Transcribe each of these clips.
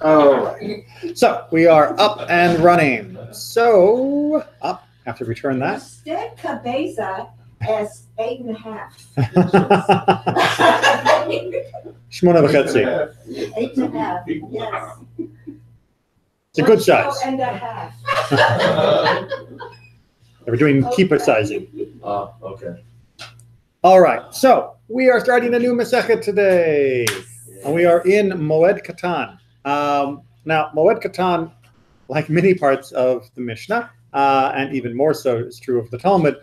All right. So we are up and running. So up after we turn that. Instead, cabeza as 8.5. Shmona v'chetzi. 8.5. Yes. It's a good size. 1.5. We're doing keeper sizing. Okay. All right. So we are starting a new Masechet today. And we are in Moed Katan. Now, Moed Katan, like many parts of the Mishnah, and even more so is true of the Talmud,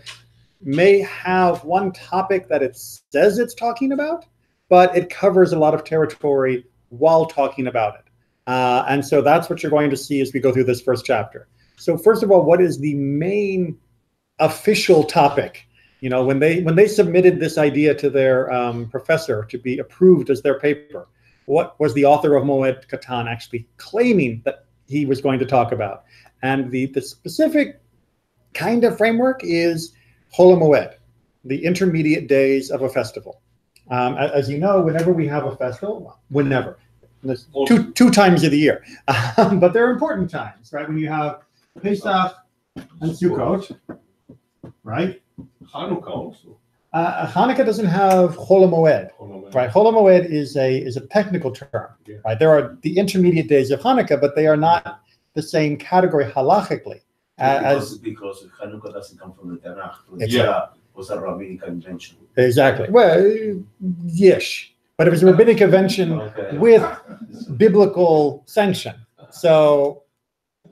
may have one topic that it says it's talking about, but it covers a lot of territory while talking about it. And so that's what you're going to see as we go through this first chapter. So first of all, what is the main official topic? You know, when they submitted this idea to their professor to be approved as their paper, what was the author of Moed Katan actually claiming that he was going to talk about? And the specific kind of framework is Chol Moed, the intermediate days of a festival. As you know, whenever we have a festival, two times of the year, but they're important times, right? When you have Pesach and Sukkot, right? Hanukkah also. Hanukkah doesn't have Chol Moed, right? Chol Moed is a technical term, right? There are the intermediate days of Hanukkah, but they are not the same category halachically. Because Hanukkah doesn't come from the Tanakh. It was a rabbinic invention. Exactly. Well, yes, but it was a rabbinic invention with biblical sanction. So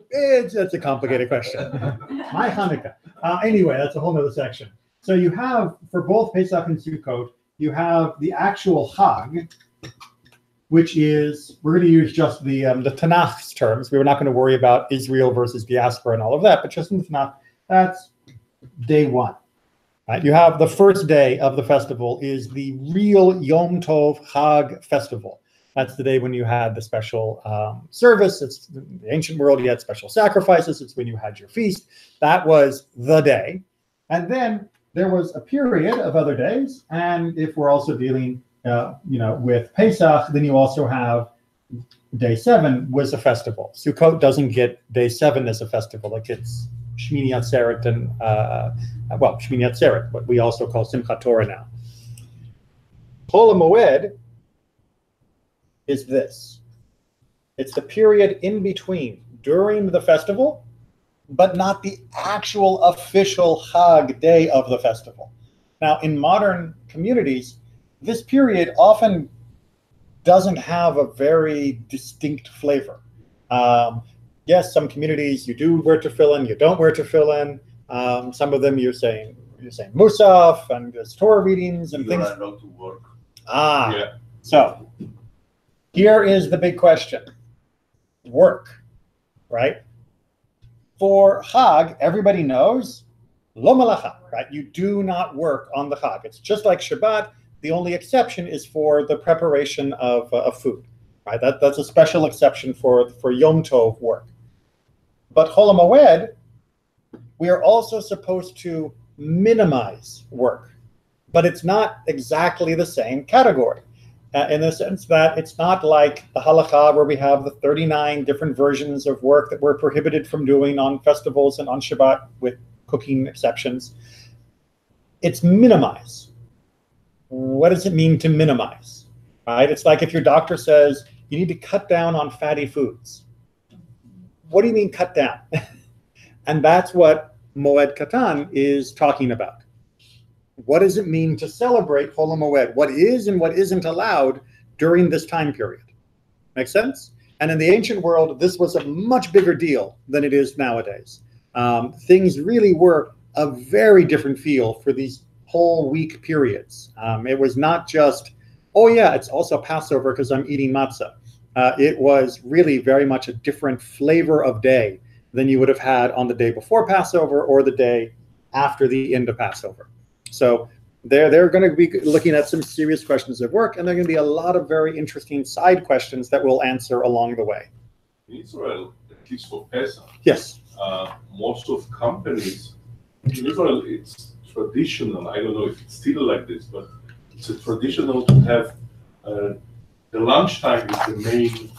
it's a complicated question. My Hanukkah. Anyway, that's a whole nother section. So you have, for both Pesach and Sukkot, you have the actual Chag, which is, we're going to use just the Tanakh's terms. We're not going to worry about Israel versus diaspora and all of that, but just in the Tanakh, that's day one. Right? You have the first day of the festival is the real Yom Tov Chag festival. That's the day when you had the special service. It's the ancient world, you had special sacrifices. It's when you had your feast. That was the day. And then there was a period of other days. And if we're also dealing with Pesach, then you also have day 7 was a festival. Sukkot doesn't get day 7 as a festival. Like it's Shmini Atzeret and, Shmini Atzeret, what we also call Simchat Torah now. Chol Moed is this. It's the period in between, during the festival, but not the actual official Chag day of the festival. Now, in modern communities, this period often doesn't have a very distinct flavor. Yes, some communities you do wear tefillin, you don't wear tefillin. Some of them you're saying Musaf and there's Torah readings and things. You're not allowed to work. Yeah. So here is the big question: work, right? For Chag, everybody knows lo malacha, right? You do not work on the Chag. It's just like Shabbat. The only exception is for the preparation of food, right? That's a special exception for Yom Tov work. But Chol Moed, we are also supposed to minimize work, but it's not exactly the same category in the sense that it's not like the halakha where we have the 39 different versions of work that we're prohibited from doing on festivals and on Shabbat with cooking exceptions. It's minimize. What does it mean to minimize? Right? It's like if your doctor says you need to cut down on fatty foods. What do you mean cut down? And that's what Moed Katan is talking about. What does it mean to celebrate Chol Moed? What is and what isn't allowed during this time period? Make sense? And in the ancient world, this was a much bigger deal than it is nowadays. Things really were a very different feel for these whole week periods. It was not just, oh yeah, it's also Passover because I'm eating matzah. It was really very much a different flavor of day than you would have had on the day before Passover or the day after the end of Passover. So they're going to be looking at some serious questions of work, and there are going to be a lot of very interesting side questions that we'll answer along the way. In Israel, at least for Pesach, yes, most of companies, in Israel, it's traditional. I don't know if it's still like this, but it's a traditional to have the lunchtime is the main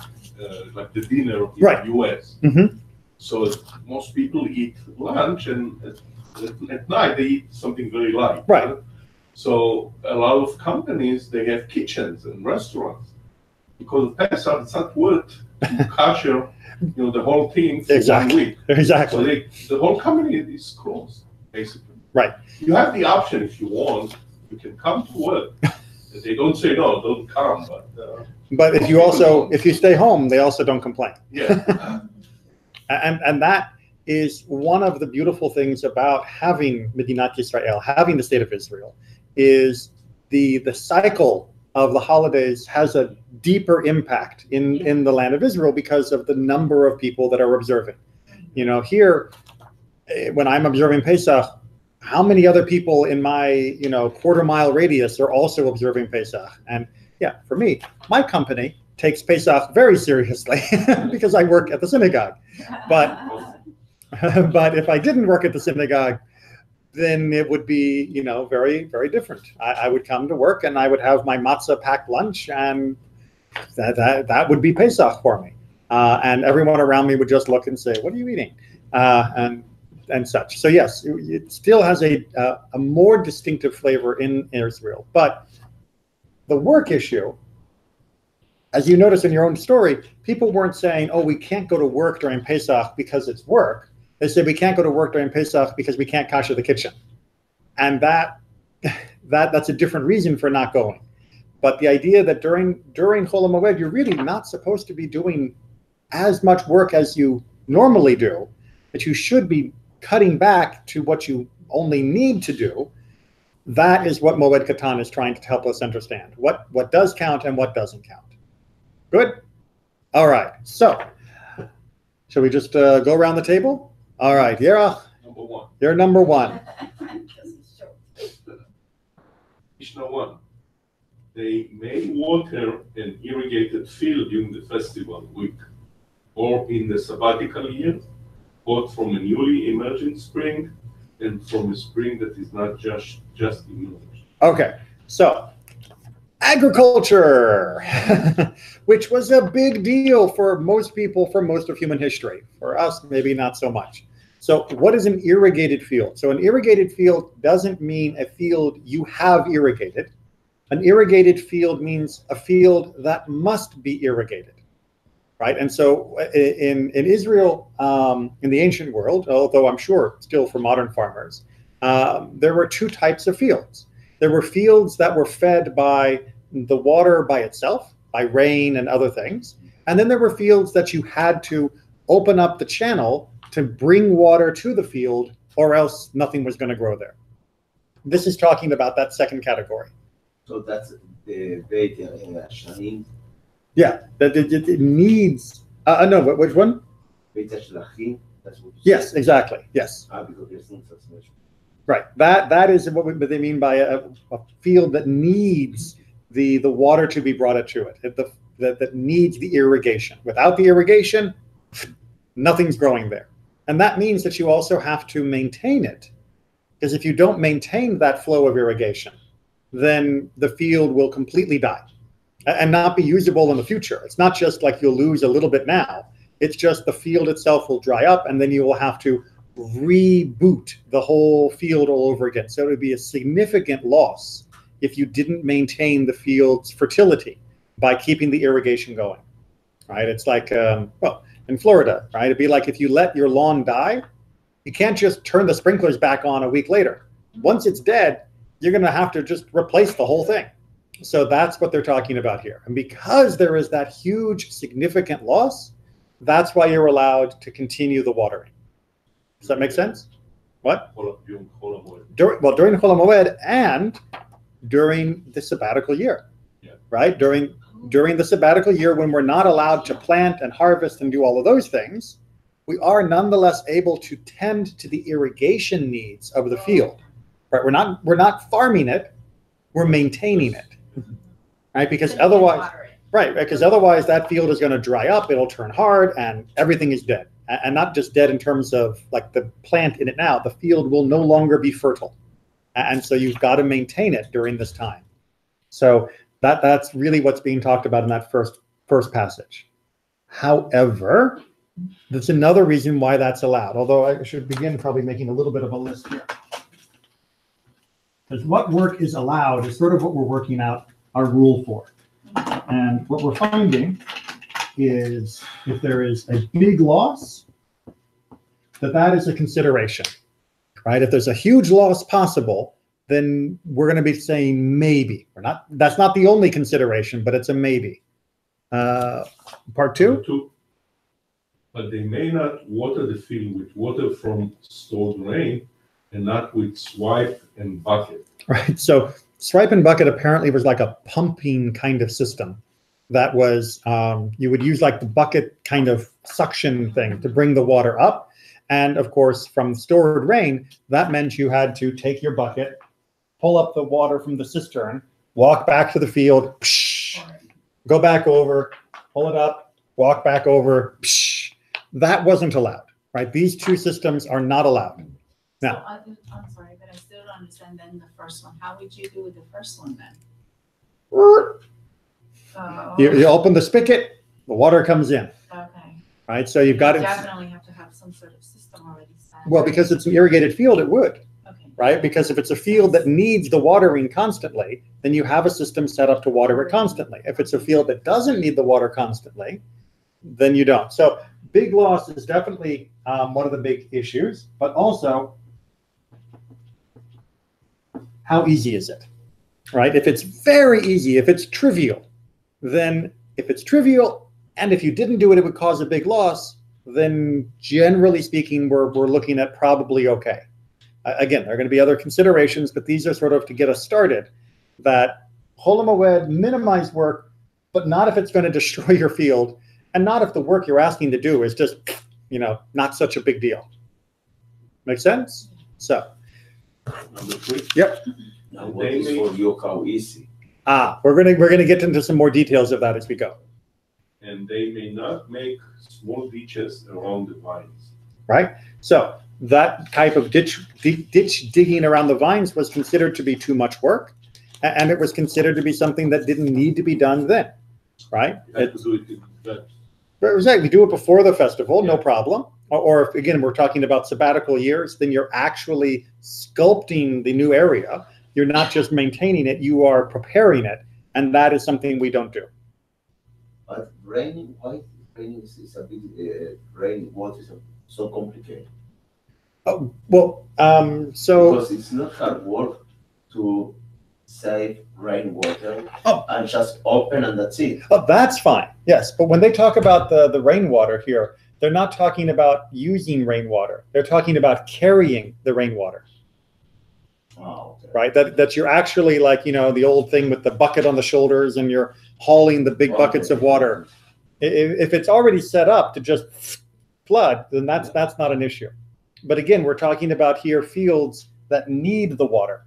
like the dinner in Right. the US. Mhm. So most people eat lunch, and at night they eat something very light. Right. So a lot of companies, they have kitchens and restaurants because Pesach, it's not worth to kosher, the whole thing for Exactly. 1 week. Exactly. So the whole company is closed, basically. Right. You have the option if you want, you can come to work. They don't say no, don't come, But if you stay home, they also don't complain. yeah. And that is one of the beautiful things about having Medinat Yisrael, having the state of Israel, is the cycle of the holidays has a deeper impact in the land of Israel because of the number of people that are observing. Here, when I'm observing Pesach, how many other people in my quarter-mile radius are also observing Pesach? And yeah, for me, my company takes Pesach very seriously because I work at the synagogue. But if I didn't work at the synagogue, then it would be, very, very different. I would come to work and I would have my matzah packed lunch, and that would be Pesach for me. And everyone around me would just look and say, "What are you eating?" And such. So yes, it still has a more distinctive flavor in Israel. But the work issue, as you notice in your own story, people weren't saying, "Oh, we can't go to work during Pesach because it's work." They said, "We can't go to work during Pesach because we can't kosher the kitchen," and that's a different reason for not going. But the idea that during Chol Moed, you're really not supposed to be doing as much work as you normally do, that you should be cutting back to what you only need to do. That is what Moed Katan is trying to help us understand. What does count and what doesn't count. Good? All right. So, shall we just go around the table? All right. Yerach, Number one. you're number one. Mishnah 1. They may water an irrigated field during the festival week or in the sabbatical year, both from a newly emerging spring and from a spring that is not just emerged. Okay. So, agriculture, which was a big deal for most people for most of human history. For us, maybe not so much. So what is an irrigated field? So an irrigated field doesn't mean a field you have irrigated. An irrigated field means a field that must be irrigated, right? And so in Israel, in the ancient world, although I'm sure still for modern farmers, there were two types of fields. There were fields that were fed by the water by itself, by rain and other things. And then there were fields that you had to open up the channel to bring water to the field, or else nothing was going to grow there. This is talking about that second category. So that's the Beit Shani. Yeah, that it needs. No, which one? Beit Shlachim. That's what. Yes, exactly. Yes. Because there's not such much. Right. That is what they mean by a field that needs the water to be brought to it. That needs the irrigation. Without the irrigation, nothing's growing there. And that means that you also have to maintain it. Because if you don't maintain that flow of irrigation, then the field will completely die and not be usable in the future. It's not just like you'll lose a little bit now. It's just the field itself will dry up, and then you will have to reboot the whole field all over again. So it would be a significant loss if you didn't maintain the field's fertility by keeping the irrigation going, right? It's like, in Florida, right? It'd be like if you let your lawn die, you can't just turn the sprinklers back on a week later. Once it's dead, you're going to have to just replace the whole thing. So that's what they're talking about here. And because there is that huge, significant loss, that's why you're allowed to continue the watering. Does that make sense? What? During Chol During Chol Moed and during the sabbatical year, right? During the sabbatical year, when we're not allowed to plant and harvest and do all of those things, we are nonetheless able to tend to the irrigation needs of the field, right? We're not farming it, we're maintaining it, right? Because otherwise, because otherwise that field is going to dry up, it'll turn hard, and everything is dead. And not just dead in terms of like the plant in it now, the field will no longer be fertile. And so you've got to maintain it during this time. So that's really what's being talked about in that first passage. However, that's another reason why that's allowed. Although I should begin probably making a little bit of a list here. Because what work is allowed is sort of what we're working out our rule for. And what we're finding is if there is a big loss, that is a consideration, right? If there's a huge loss possible, then we're going to be saying maybe. That's not the only consideration, but it's a maybe. Part two? But they may not water the field with water from stored rain and not with swipe and bucket. Right. So swipe and bucket apparently was like a pumping kind of system that was, you would use like the bucket kind of suction thing to bring the water up. And of course, from stored rain, that meant you had to take your bucket, pull up the water from the cistern, walk back to the field, psh, go back over, pull it up, walk back over. Psh. That wasn't allowed, right? These two systems are not allowed. Now, I'm sorry, but I still don't understand then the first one. How would you do with the first one then? You open the spigot, the water comes in. Okay. Right, so you've got You it. Definitely have to have some sort of system already set. Well, because it's an irrigated field, it would. Okay. Right? Because if it's a field that needs the watering constantly, then you have a system set up to water it constantly. If it's a field that doesn't need the water constantly, then you don't. So big loss is definitely one of the big issues, but also how easy is it, right? If it's very easy, if it's trivial, then if it's trivial and if you didn't do it, it would cause a big loss, then generally speaking, we're looking at probably okay. Again, there are going to be other considerations, but these are sort of to get us started that Chol Moed, minimize work, but not if it's going to destroy your field and not if the work you're asking to do is just, not such a big deal. Make sense? So. Number 3. Yep. Now, what is for you how easy? We're gonna get into some more details of that as we go. And they may not make small ditches around the vines. Right. So that type of ditch digging around the vines was considered to be too much work, and it was considered to be something that didn't need to be done then. Right. Exactly. Do it before the festival, no problem. Or if, again, we're talking about sabbatical years, then you're actually sculpting the new area. You're not just maintaining it, you are preparing it. And that is something we don't do. But raining, why raining is a bit, rainwater is so complicated? Oh, well, so... Because it's not hard work to save rainwater and just open and that's it. Oh, that's fine, yes. But when they talk about the rainwater here, they're not talking about using rainwater. They're talking about carrying the rainwater. Oh, okay. Right? That you're actually like, the old thing with the bucket on the shoulders and you're hauling the big buckets of water. If it's already set up to just flood, then that's not an issue. But again, we're talking about here fields that need the water.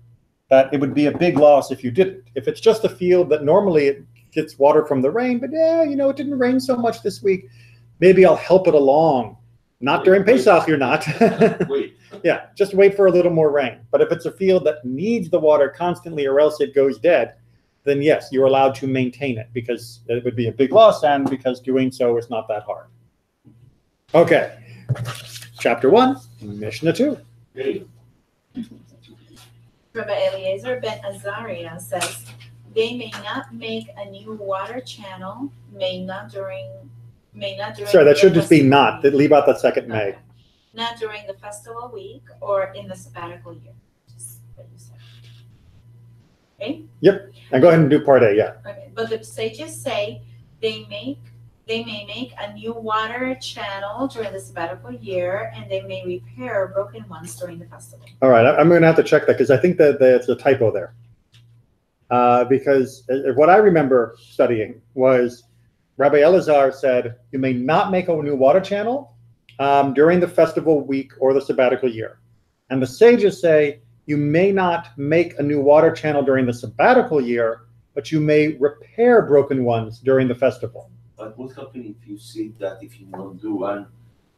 That it would be a big loss if you didn't. If it's just a field that normally it gets water from the rain, but it didn't rain so much this week, maybe I'll help it along. Not during Pesach, you're not. Wait. Yeah, just wait for a little more rain. But if it's a field that needs the water constantly or else it goes dead, then yes, you're allowed to maintain it because it would be a big loss and because doing so is not that hard. Okay, chapter 1, Mishnah 2. Okay. Rabbi Eliezer ben Azariah says, they may not make a new water channel, may not during Sorry, that should just be festival not. week. Leave out that second may. Okay. Not during the festival week or in the sabbatical year. Just what you said. Okay? Yep. And go ahead and do part A, yeah. Okay. But the sages say they may make a new water channel during the sabbatical year, and they may repair broken ones during the festival. All right, I'm going to have to check that because I think that it's a typo there. Because what I remember studying was Rabbi Elazar said, you may not make a new water channel during the festival week or the sabbatical year. And the sages say, you may not make a new water channel during the sabbatical year, but you may repair broken ones during the festival. But what happens if you see that if you don't do one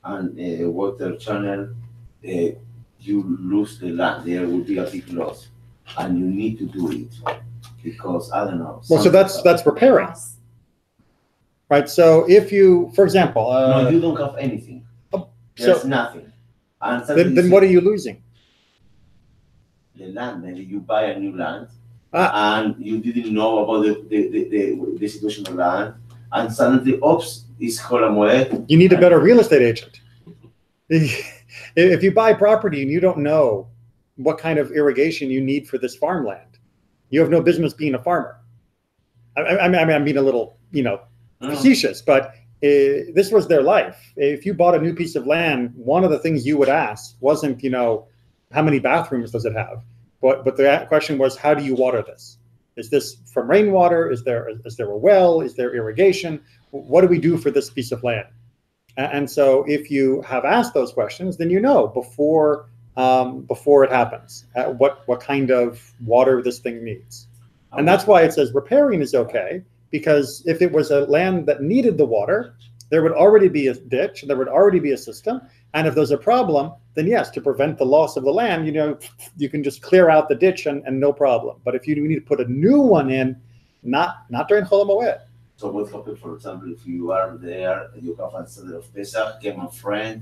and water channel, you lose the land? There will be a big loss, and you need to do it because I don't know. Well, so that's repairing. Right, right? So if you, for example, No, you don't have anything. There's so nothing. And then suddenly what are you losing? the land, maybe you buy a new land, Ah. and you didn't know about the situation of land, and suddenly, oops, it's Moed. You need a better real estate agent. If you buy property and you don't know what kind of irrigation you need for this farmland, you have no business being a farmer. I mean, I'm being a little, facetious, but this was their life. If you bought a new piece of land, one of the things you would ask wasn't, how many bathrooms does it have? But the question was, how do you water this? Is this from rainwater? Is there a well? Is there irrigation? What do we do for this piece of land? And so if you have asked those questions, then before it happens, what kind of water this thing needs. And that's why it says repairing is okay, because if it was a land that needed the water, there would already be a ditch, there would already be a system. And if there's a problem, then yes, to prevent the loss of the land, you can just clear out the ditch and no problem. But if you need to put a new one in, not during Chol Moed. So what happens, for example, if you are there and you have a Seder of Pesach, came a friend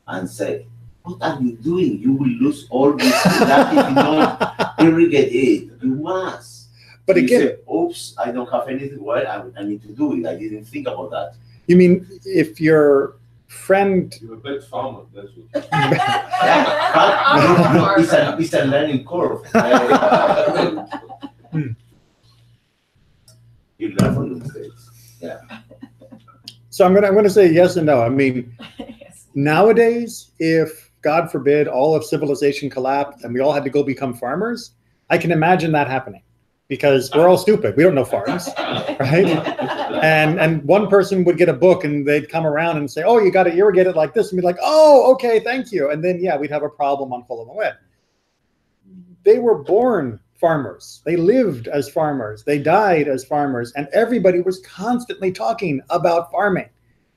and say, what are you doing? You will lose all this land if you don't irrigate it. You must. But you again, say, oops, I don't have anything. Well, I need to do it. I didn't think about that. You mean if your friend... You're a bad farmer, that's what. It's a learning curve. You learn from the mistakes. Yeah. So I'm gonna say yes and no. I mean, Yes. nowadays, if God forbid all of civilization collapsed and we all had to go become farmers, I can imagine that happening, because we're all stupid. We don't know farms, right? And one person would get a book and they'd come around and say, oh, you got to irrigate it like this, and be like, oh, okay, thank you. And then we'd have a problem on Chol Moed. They were born farmers. They lived as farmers. They died as farmers. And everybody was constantly talking about farming,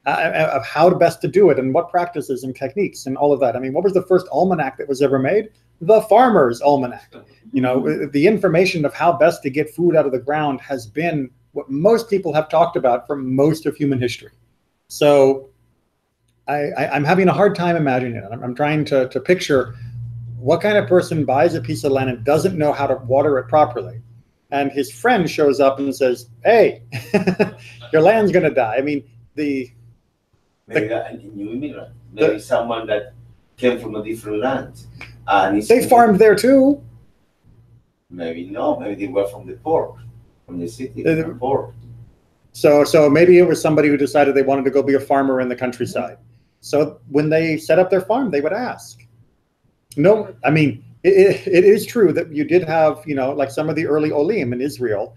of how best to do it and what practices and techniques and all of that. I mean, what was the first almanac that was ever made? The Farmer's Almanac. The information of how best to get food out of the ground has been what most people have talked about for most of human history. So I'm having a hard time imagining it. I'm trying to picture what kind of person buys a piece of land and doesn't know how to water it properly. And his friend shows up and says, hey, your land's going to die. I mean, maybe a new immigrant, maybe someone that came from a different land. And they farmed there too. Maybe no, maybe they were from the port, from the city, from the port. So maybe it was somebody who decided they wanted to go be a farmer in the countryside. So when they set up their farm, they would ask. No, I mean, it is true that you did have, like some of the early Olim in Israel,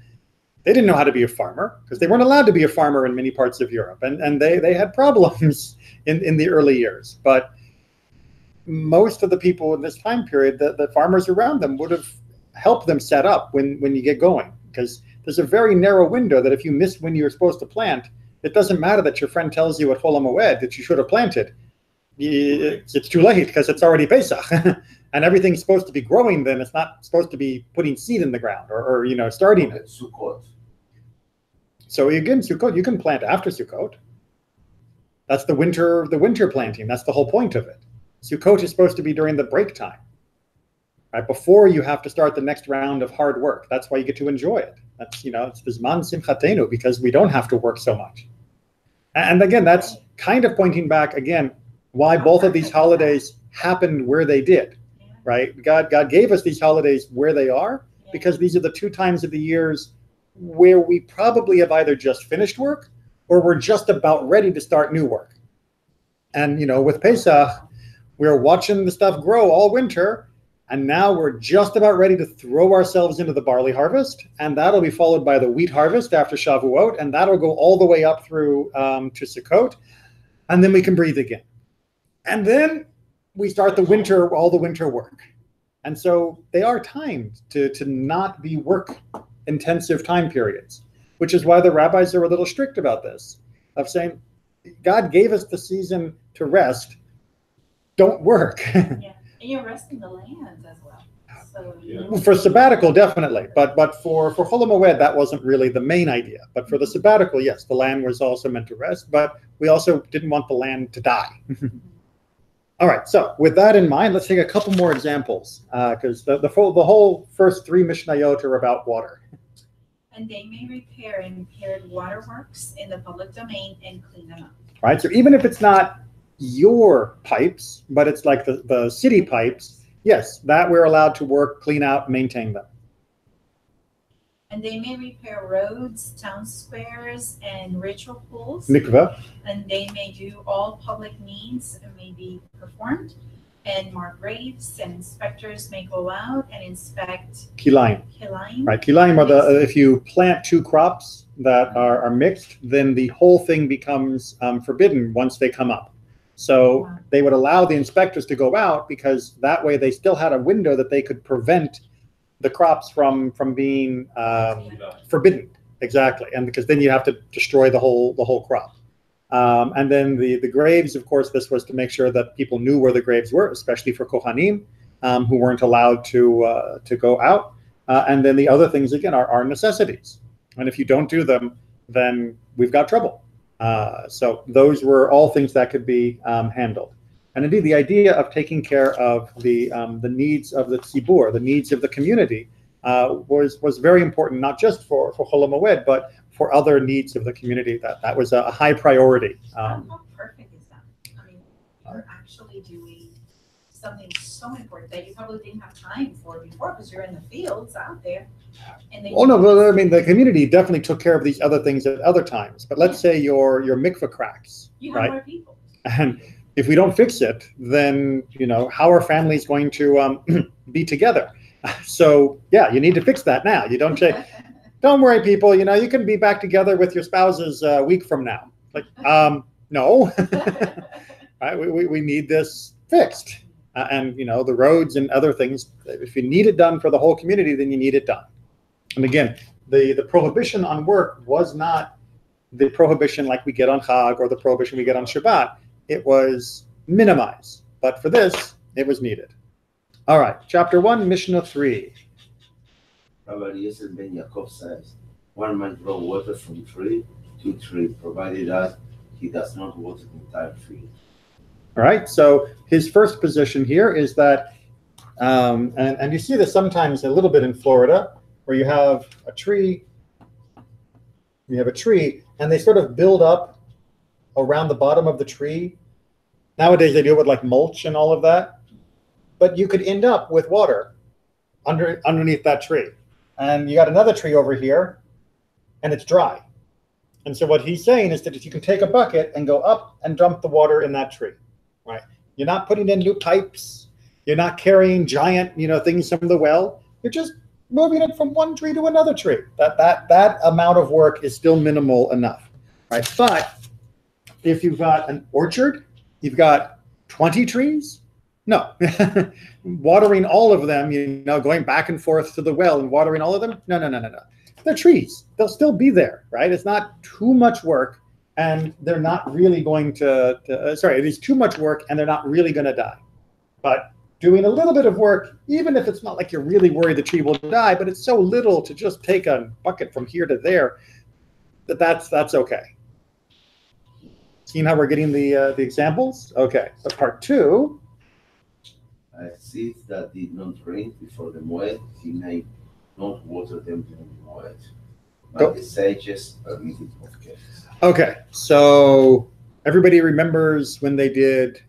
they didn't know how to be a farmer because they weren't allowed to be a farmer in many parts of Europe. And they had problems in the early years. But most of the people in this time period, the farmers around them would have helped them set up when you get going. Because there's a very narrow window that if you miss when you're supposed to plant, it doesn't matter that your friend tells you at Chol Moed that you should have planted. It's too late because it's already Pesach. And everything's supposed to be growing then. It's not supposed to be putting seed in the ground or starting it. Sukkot. So again, Sukkot, you can plant after Sukkot. That's the winter planting. That's the whole point of it. Sukkot is supposed to be during the break time, right? Before you have to start the next round of hard work. That's why you get to enjoy it. That's, it's Bizman Simchatenu, because we don't have to work so much. And again, that's kind of pointing back again, why both of these holidays happened where they did, right? God gave us these holidays where they are, because these are the two times of the years where we probably have either just finished work or we're just about ready to start new work. And, with Pesach, we're watching the stuff grow all winter, and now we're just about ready to throw ourselves into the barley harvest, and that'll be followed by the wheat harvest after Shavuot, and that'll go all the way up through to Sukkot, and then we can breathe again. And then we start all the winter work. And so they are timed to not be work-intensive time periods, which is why the rabbis are a little strict about this, of saying, God gave us the season to rest. Don't work. Yeah, and you're resting the land as well. So, Yeah. For sabbatical, definitely, but for Chol Moed, that wasn't really the main idea. But for the sabbatical, yes, the land was also meant to rest, but we also didn't want the land to die. All right, so with that in mind, let's take a couple more examples, because the whole first three Mishnayot are about water. and they may repair impaired waterworks in the public domain and clean them up. Right, so even if it's not your pipes, but it's like the city pipes, yes, that we're allowed to work, clean out, maintain them. And they may repair roads, town squares, and ritual pools. Mikveh, And they may do all public needs and may be performed, and mark graves, and inspectors may go out and inspect kilayim. kilayim. Right, kilayim are if you plant two crops that are mixed, then the whole thing becomes forbidden once they come up. So they would allow the inspectors to go out because that way they still had a window that they could prevent the crops from being forbidden. Exactly, and because then you have to destroy the whole crop. And then the graves, of course, this was to make sure that people knew where the graves were, especially for Kohanim, who weren't allowed to go out. And then the other things, again, are necessities. And if you don't do them, then we've got trouble. So those were all things that could be handled. And indeed, the idea of taking care of the needs of the tzibur, the needs of the community, was very important, not just for Chol Moed, but for other needs of the community. That was a high priority. How perfect is that? I mean, you're actually doing something so important that you probably didn't have time for before because you're in the fields out there. And then no, but I mean, the community definitely took care of these other things at other times. But let's say your mikveh cracks, you have right? more people. And if we don't fix it, then how are families going to be together? So yeah, you need to fix that now. You don't say, "Don't worry, people. You can be back together with your spouses a week from now." Like, no, right? We need this fixed, and the roads and other things. If you need it done for the whole community, then you need it done. And again, the prohibition on work was not the prohibition like we get on Chag or the prohibition we get on Shabbat. It was minimized, but for this, it was needed. All right, chapter 1, Mishnah 3. Rabbi Yosef ben Yaakov says, one man draw water from tree to tree, provided that he does not water the entire field. All right, so his first position here is that, and you see this sometimes a little bit in Florida, where you have a tree, and they sort of build up around the bottom of the tree. Nowadays they do it with like mulch and all of that, but you could end up with water underneath that tree. And you got another tree over here, and it's dry. And so what he's saying is that if you can take a bucket and go up and dump the water in that tree, right? You're not putting in new pipes. You're not carrying giant, things from the well. You're just moving it from one tree to another tree. That amount of work is still minimal enough, right? But if you've got an orchard, you've got 20 trees. No, watering all of them, going back and forth to the well and watering all of them. No. They're trees. They'll still be there, right? It's not too much work, and they're not really going to it is too much work, and they're not really going to die. But doing a little bit of work, even if it's not like you're really worried the tree will die, but it's so little to just take a bucket from here to there, that's okay. Seeing how we're getting the examples? Okay, so part 2. Seeds that did not rain before the Moed, he may not water them during the Moed. But the sages permitted of cases. Okay, so everybody remembers when they did,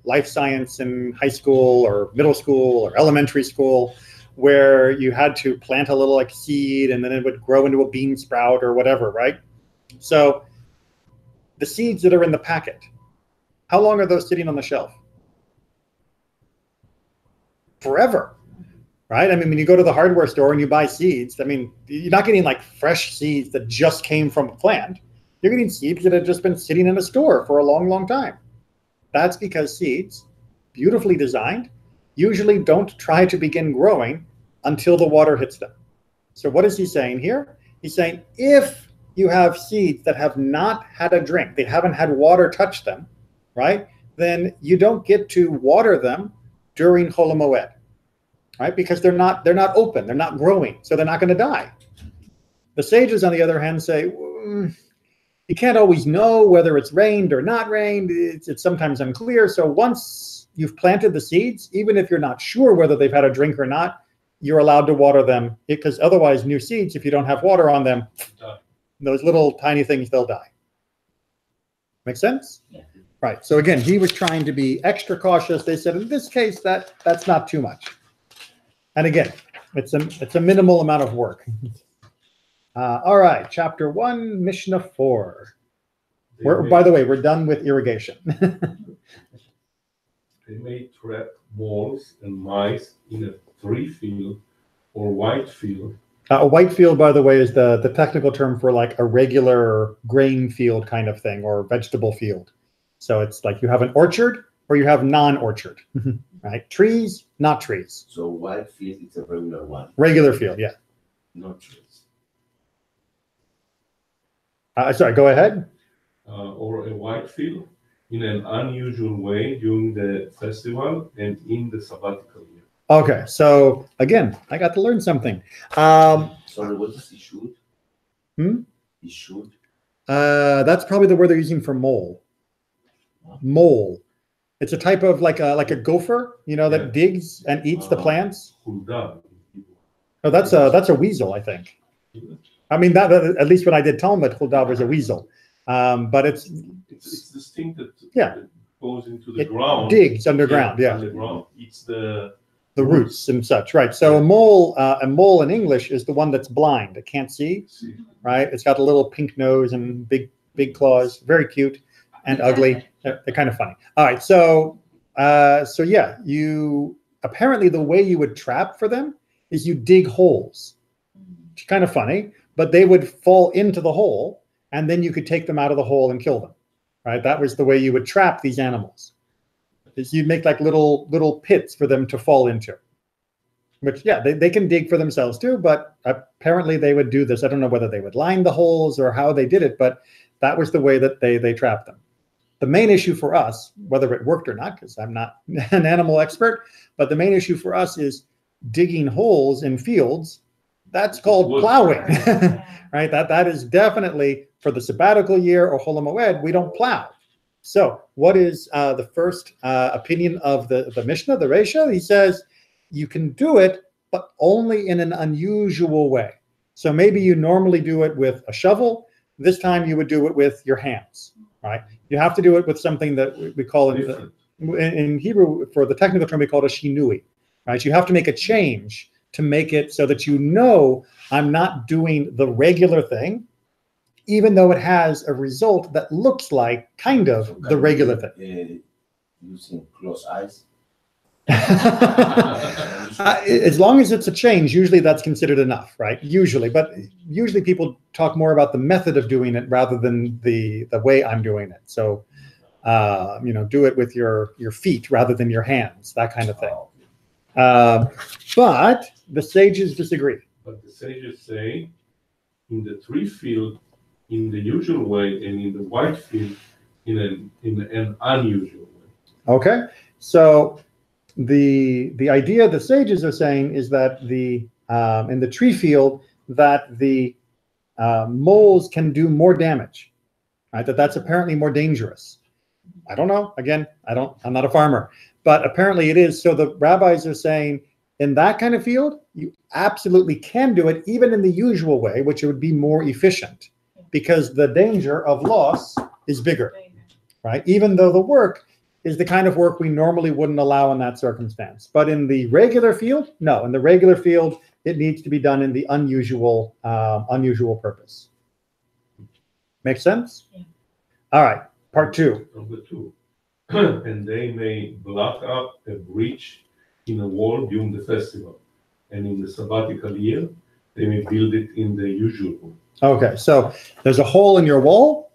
life science in high school or middle school or elementary school, where you had to plant a little like seed and then it would grow into a bean sprout or whatever, right? So the seeds that are in the packet, how long are those sitting on the shelf? Forever, right? I mean, when you go to the hardware store and you buy seeds, I mean, you're not getting like fresh seeds that just came from a plant. You're getting seeds that have just been sitting in a store for a long, long time. That's because seeds, beautifully designed, usually don't try to begin growing until the water hits them. So what is he saying here? He's saying if you have seeds that have not had a drink, they haven't had water touch them, right? Then you don't get to water them during Chol Moed. right? Because they're not open, they're not growing, so they're not going to die. The sages, on the other hand, say you can't always know whether it's rained or not rained. It's sometimes unclear. So once you've planted the seeds, even if you're not sure whether they've had a drink or not, you're allowed to water them, because otherwise new seeds, if you don't have water on them, those little tiny things, they'll die. Make sense? Yeah. Right. So again, he was trying to be extra cautious. They said in this case that's not too much. And again, it's a minimal amount of work. All right, chapter 1, Mishnah 4. By the way, we're done with irrigation. They may trap moles and mice in a tree field or white field. A white field, by the way, is the technical term for like a regular grain field kind of thing, or vegetable field. So it's like you have an orchard or you have non-orchard, right? Trees, not trees. So white field is a regular one, Regular field, yeah. not trees. Sorry, go ahead. Or a white field in an unusual way during the festival and in the sabbatical year. Okay, so again, I got to learn something. Sorry, what is Ishud? Ishud? That's probably the word they're using for mole. Mole. It's a type of like a gopher, that digs and eats the plants. Hulda. Oh, that's a weasel, I think. I mean, that at least when I did Talmud, Hulda was a weasel. But it's this thing that goes into the it ground. Digs underground, yeah. Underground. It's the roots and such, right? So a mole in English is the one that's blind, it can't see, right? It's got a little pink nose and big claws, very cute and ugly. They're kind of funny. All right, so yeah, apparently the way you would trap for them is you dig holes. It's kind of funny, but they would fall into the hole, and then you could take them out of the hole and kill them, right? That was the way you would trap these animals. Is you'd make like little pits for them to fall into. Which, yeah, they can dig for themselves too, but apparently they would do this. I don't know whether they would line the holes or how they did it, but that was the way that they trapped them. The main issue for us, whether it worked or not, because I'm not an animal expert, but the main issue for us is digging holes in fields. That's called plowing, right? That is definitely for the sabbatical year or Chol Moed, we don't plow. So what is the first opinion of the Mishnah, the Reisha? He says you can do it, but only in an unusual way. So maybe you normally do it with a shovel. This time you would do it with your hands, right? You have to do it with something that we call in Hebrew, for the technical term, we call it a shinui, right? You have to make a change to make it so that I'm not doing the regular thing, even though it has a result that looks like kind of the regular thing. Using closed eyes? As long as it's a change, usually that's considered enough, right? Usually, but usually people talk more about the method of doing it rather than the way I'm doing it. So, do it with your feet rather than your hands, that kind of thing. But the sages disagree. But the sages say in the tree field, in the usual way, and in the white field, in an unusual way. Okay, so the idea the sages are saying is that in the tree field that the moles can do more damage, right? That's apparently more dangerous. I don't know. Again, I'm not a farmer, but apparently it is. So the rabbis are saying in that kind of field, you absolutely can do it, even in the usual way, which would be more efficient, because the danger of loss is bigger, right? Even though the work is the kind of work we normally wouldn't allow in that circumstance. But in the regular field, no. In the regular field, it needs to be done in the unusual purpose. Make sense? Yeah. All right, part 2. Number 2. And they may block up a breach in a wall during the festival. And in the sabbatical year, they may build it in the usual way. Okay, so there's a hole in your wall.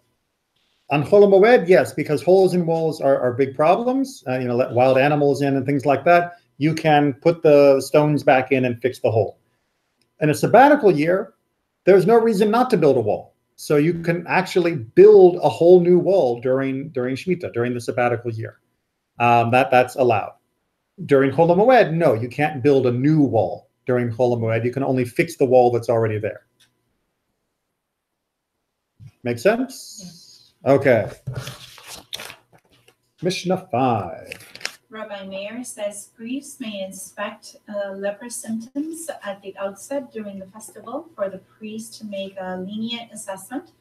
On Chol Moed, yes, because holes in walls are big problems. Let wild animals in and things like that. You can put the stones back in and fix the hole. In a sabbatical year, there's no reason not to build a wall. So you can actually build a whole new wall during Shemitah, during the sabbatical year. That's allowed. During Chol Moed, no, you can't build a new wall during Chol Moed. You can only fix the wall that's already there. Make sense? Okay. Mishnah 5. Rabbi Meir says priests may inspect leper symptoms at the outset during the festival for the priest to make a lenient assessment,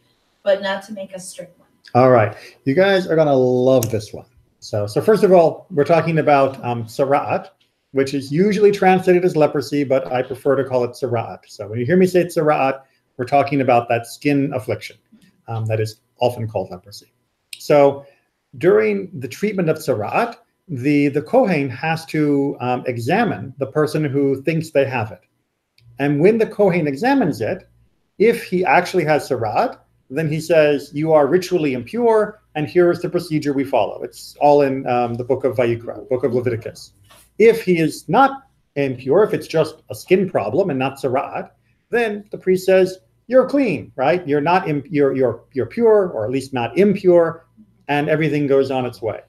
but not to make a strict one. All right. You guys are going to love this one. So first of all, we're talking about tzara'at, which is usually translated as leprosy, but I prefer to call it tzara'at. So when you hear me say tzara'at, we're talking about that skin affliction that is often called leprosy. So during the treatment of tzara'at, the Kohen has to examine the person who thinks they have it. And when the Kohen examines it, if he actually has tzara'at, then he says, you are ritually impure, and here is the procedure we follow. It's all in the book of Vayikra, book of Leviticus. If he is not impure, if it's just a skin problem and not tzara'at, then the priest says, you're clean, right? You're not you're pure, or at least not impure, and everything goes on its way.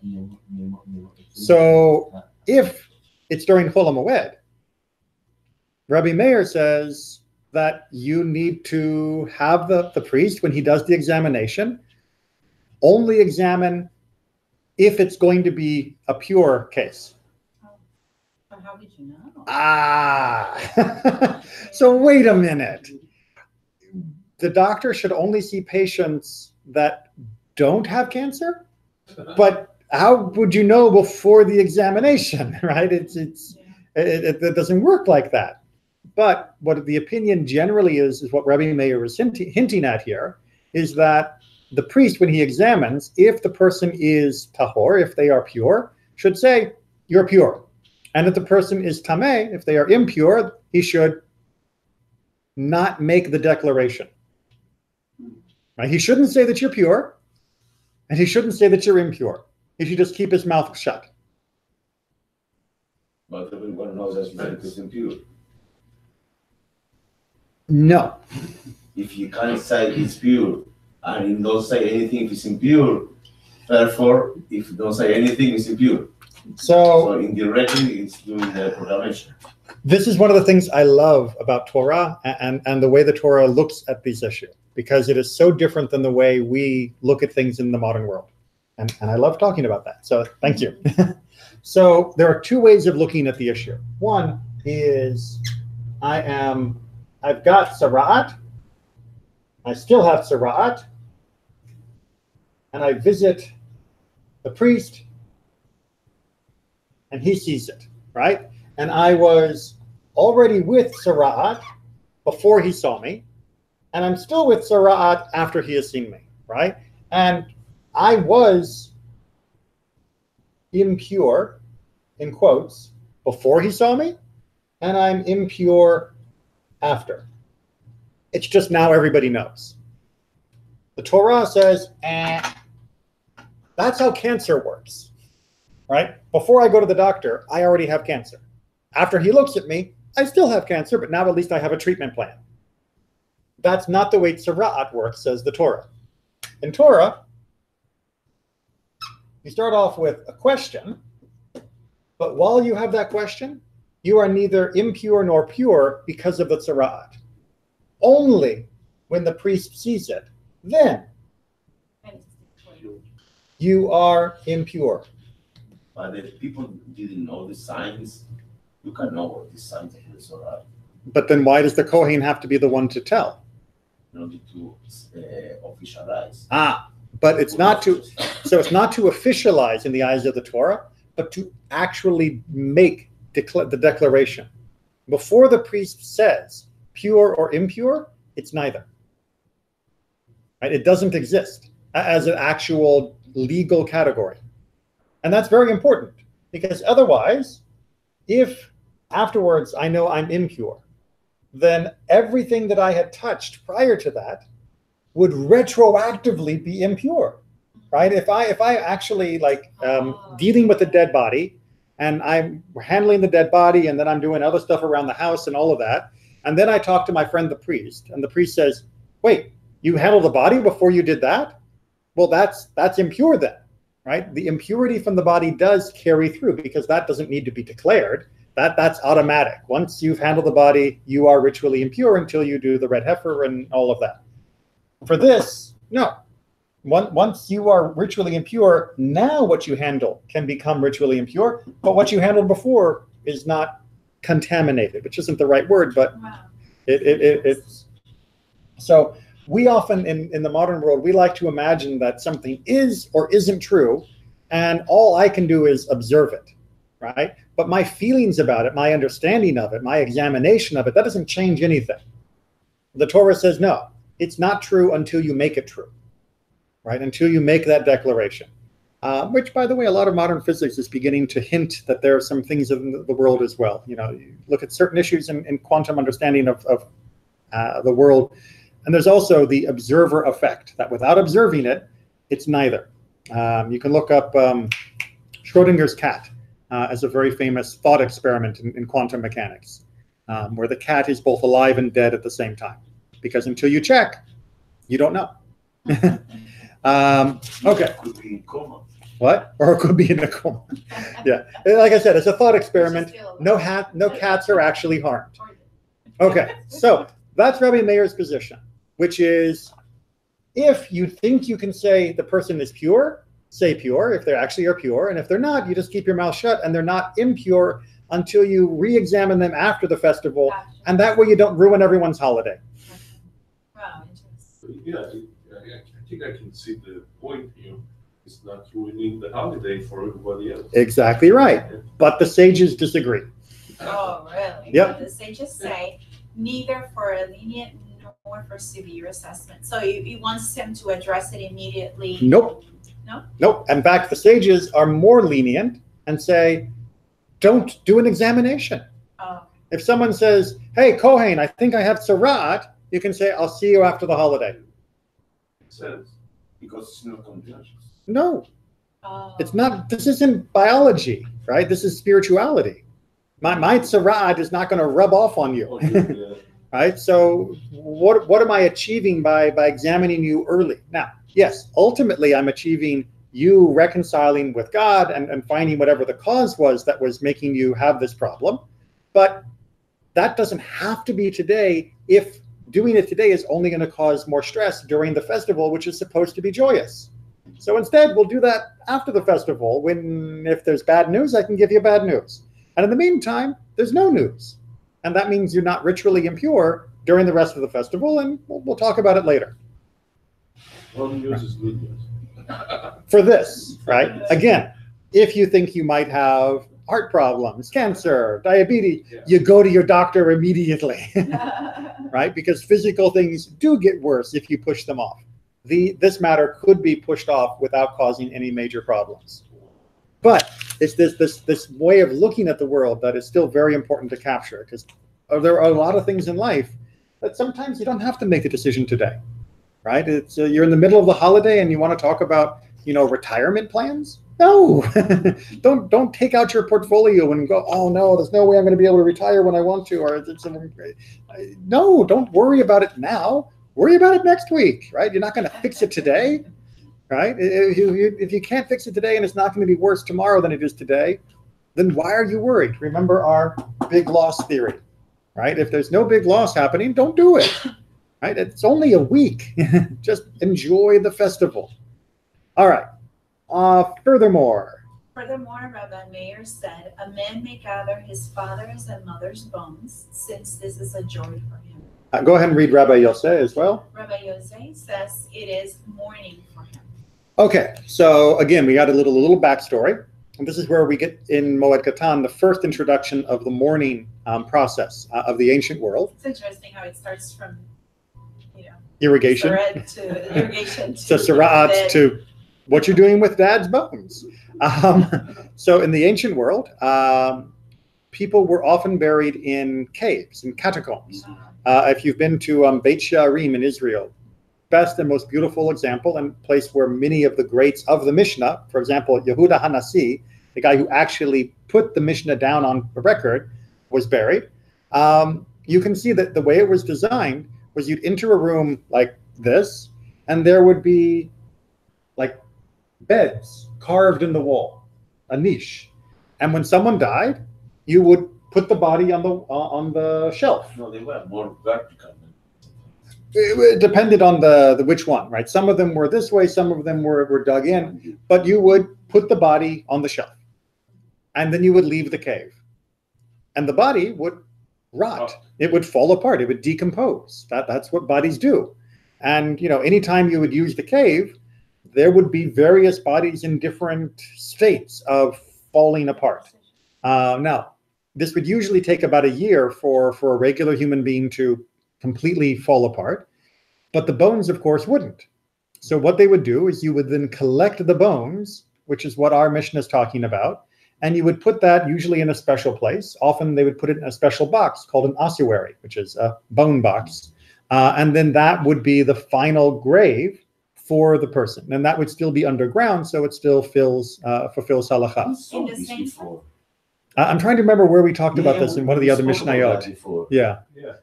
So if it's during Chol Moed, Rabbi Meir says that you need to have the priest, when he does the examination, only examine if it's going to be a pure case. How did you know? So wait a minute. The doctor should only see patients that don't have cancer? But how would you know before the examination, right? It doesn't work like that. But what the opinion generally is what Rabbi Meir is hinting at here, is that the priest, when he examines, if the person is tahor, if they are pure, should say, you're pure. And if the person is tameh, if they are impure, he should not make the declaration. Right? He shouldn't say that you're pure, and he shouldn't say that you're impure. He should just keep his mouth shut. But everyone knows that it's impure. No. If you can't say it's pure, and you don't say anything if it's impure, therefore, if you don't say anything, it's impure. So indirectly, it's doing the proclamation. This is one of the things I love about Torah and the way the Torah looks at these issues, because it is so different than the way we look at things in the modern world. And I love talking about that. So thank you. So there are two ways of looking at the issue. One is I've got tzara'at. I still have tzara'at. And I visit the priest, and he sees it, right? And I was already with tzara'at before he saw me, and I'm still with tzara'at after he has seen me, right? And I was impure, in quotes, before he saw me, and I'm impure after. It's just now everybody knows. The Torah says, that's how cancer works, right? Before I go to the doctor, I already have cancer. After he looks at me, I still have cancer, but now at least I have a treatment plan. That's not the way tzara'at works, says the Torah. In Torah, you start off with a question, but while you have that question, you are neither impure nor pure because of the tzara'at. Only when the priest sees it, then you are impure. But if people didn't know the signs, you can know what the signs of the tzara'at. But then why does the Kohen have to be the one to tell? In order to officialize. But it's not to, so it's not to officialize in the eyes of the Torah, but to actually make the declaration. Before the priest says pure or impure, it's neither. Right? It doesn't exist as an actual legal category. And that's very important, because otherwise, if afterwards I know I'm impure, then everything that I had touched prior to that would retroactively be impure, right? If I actually dealing with the dead body, and I'm handling the dead body, and then I'm doing other stuff around the house and all of that, and then I talk to my friend the priest, and the priest says, wait, you handled the body before you did that? Well, that's impure then. right? The impurity from the body does carry through because that doesn't need to be declared. That's automatic. Once you've handled the body, you are ritually impure until you do the red heifer and all of that. For this, no. Once you are ritually impure, now what you handle can become ritually impure, but what you handled before is not contaminated, which isn't the right word, but Wow. it's so we often in the modern world, we like to imagine that something is or isn't true, and all I can do is observe it, right? But my feelings about it, my understanding of it, my examination of it, that doesn't change anything. The Torah says, no, it's not true until you make it true, right? Until you make that declaration. Which, by the way, a lot of modern physics is beginning to hint that there are some things in the world as well. You know, you look at certain issues in quantum understanding of the world, and there's also the observer effect, that without observing it, it's neither. You can look up Schrodinger's cat as a very famous thought experiment in quantum mechanics, where the cat is both alive and dead at the same time. Because until you check, you don't know. Okay. Could be in coma. What? Or it could be in a coma. Yeah. Like I said, it's a thought experiment. No cats are actually harmed. Okay. So that's Rabbi Meir's position, which is if you think you can say the person is pure, say pure if they actually are pure. And if they're not, you just keep your mouth shut and they're not impure until you re-examine them after the festival. Gotcha. And that way you don't ruin everyone's holiday. Wow, interesting. Yeah, I think I can see the point here. It's not ruining the holiday for everybody else. Exactly right. But the sages disagree. Oh, really? Yep. The sages say neither for a lenient nor for severe assessment. So he wants him to address it immediately. Nope. No? Nope. In fact, the sages are more lenient and say, don't do an examination. Oh, If someone says, hey, Kohen, I think I have tzaraat, you can say, I'll see you after the holiday. Makes sense. Because it's not contagious. No, oh. it's not. This isn't biology, right? This is spirituality. My tzaraat is not going to rub off on you, Yeah. right? So what am I achieving by examining you early? Now, yes, ultimately I'm achieving you reconciling with God and finding whatever the cause was that was making you have this problem. But that doesn't have to be today if doing it today is only going to cause more stress during the festival, which is supposed to be joyous. So instead, we'll do that after the festival when if there's bad news, I can give you bad news. And in the meantime, there's no news. And that means you're not ritually impure during the rest of the festival, and we'll talk about it later. All news is good news. For this, right? Again, if you think you might have heart problems, cancer, diabetes, Yeah. you go to your doctor immediately, right? Because physical things do get worse if you push them off. This matter could be pushed off without causing any major problems. But it's this way of looking at the world that is still very important to capture, because there are a lot of things in life that sometimes you don't have to make a decision today, right? It's you're in the middle of the holiday and you want to talk about, retirement plans. No, don't take out your portfolio and go, oh no, there's no way I'm going to be able to retire when I want to, or no, don't worry about it now. Worry about it next week, right? You're not going to fix it today, right? If you can't fix it today and it's not going to be worse tomorrow than it is today, then why are you worried? Remember our big loss theory, right? If there's no big loss happening, don't do it, right? It's only a week. Just enjoy the festival. All right. Furthermore, Rabbi Meir said, a man may gather his father's and mother's bones, since this is a joy for him. go ahead and read Rabbi Yosef as well. Rabbi Yosef says it is mourning for him. Okay, so again, we got a little backstory. And this is where we get in Moed Katan the first introduction of the mourning process of the ancient world. It's interesting how it starts from, Irrigation. irrigation So Sarat to what you're doing with dad's bones. So in the ancient world, people were often buried in caves, in catacombs. If you've been to Beit She'arim in Israel, best and most beautiful example and place where many of the greats of the Mishnah, for example, Yehuda Hanasi, the guy who actually put the Mishnah down on the record, was buried. You can see that the way it was designed was you'd enter a room like this, and there would be like beds carved in the wall, a niche. And when someone died, you would put the body on the shelf. No, they were more vertical. It depended on the which one, right? Some of them were this way, some of them were dug in, but you would put the body on the shelf, and then you would leave the cave, and the body would rot. It would fall apart. It would decompose. That's what bodies do. And anytime you would use the cave, there would be various bodies in different states of falling apart. Now, this would usually take about a year for a regular human being to completely fall apart, but the bones, of course, wouldn't. So what they would do is you would then collect the bones, which is what our Mishnah is talking about, and you would put that usually in a special place. Often they would put it in a special box called an ossuary, which is a bone box, and then that would be the final grave for the person, and that would still be underground, so it still fulfills halakha. In the same I'm trying to remember where we talked about this in one of the other Mishnayot. Yeah,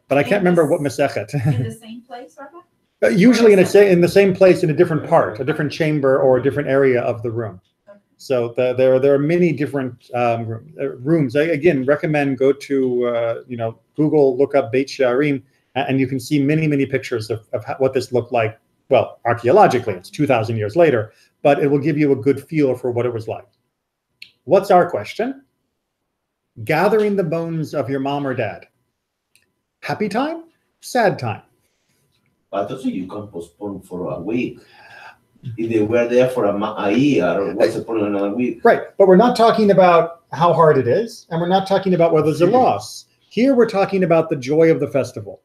but I can't remember what Masechet. in the same place, Rabbi? Usually in the same place, in a different part, a different chamber or a different area of the room. Okay. So there are many different rooms. I again recommend go to Google, look up Beit She'arim, and you can see many pictures of what this looked like. Well, archaeologically, it's 2,000 years later, but it will give you a good feel for what it was like. What's our question? Gathering the bones of your mom or dad. Happy time? Sad time? But also you can postpone for a week. If they were there for a year, what's the point of another week? Right, but we're not talking about how hard it is, and we're not talking about whether there's a loss. Here we're talking about the joy of the festival.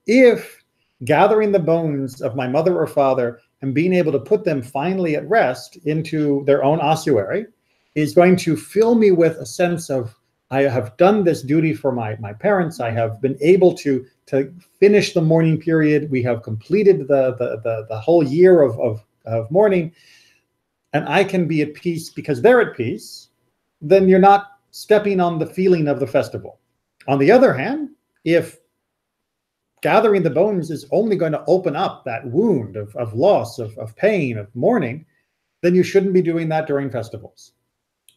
If gathering the bones of my mother or father and being able to put them finally at rest into their own ossuary is going to fill me with a sense of, I have done this duty for my parents. I have been able to finish the mourning period. We have completed the whole year of mourning, and I can be at peace because they're at peace. Then you're not stepping on the feeling of the festival. On the other hand, if gathering the bones is only going to open up that wound of loss, of pain, of mourning, then you shouldn't be doing that during festivals.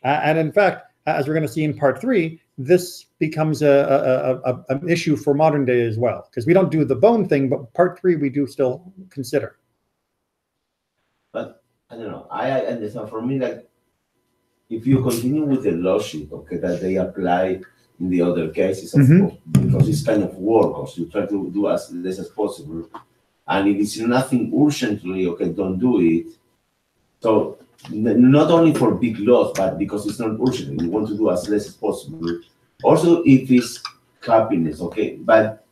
And in fact, as we're going to see in part 3, this becomes an issue for modern day as well, because we don't do the bone thing, but part 3 we do still consider. But I don't know. I understand. For me, like, if you continue with the logic, okay, that they apply in the other cases, of course, because it's kind of work, also you try to do as less as possible, and if it's nothing urgently, okay, don't do it. So not only for big loss, but because it's not urgent, you want to do as less as possible. Also, if it's happiness, okay, but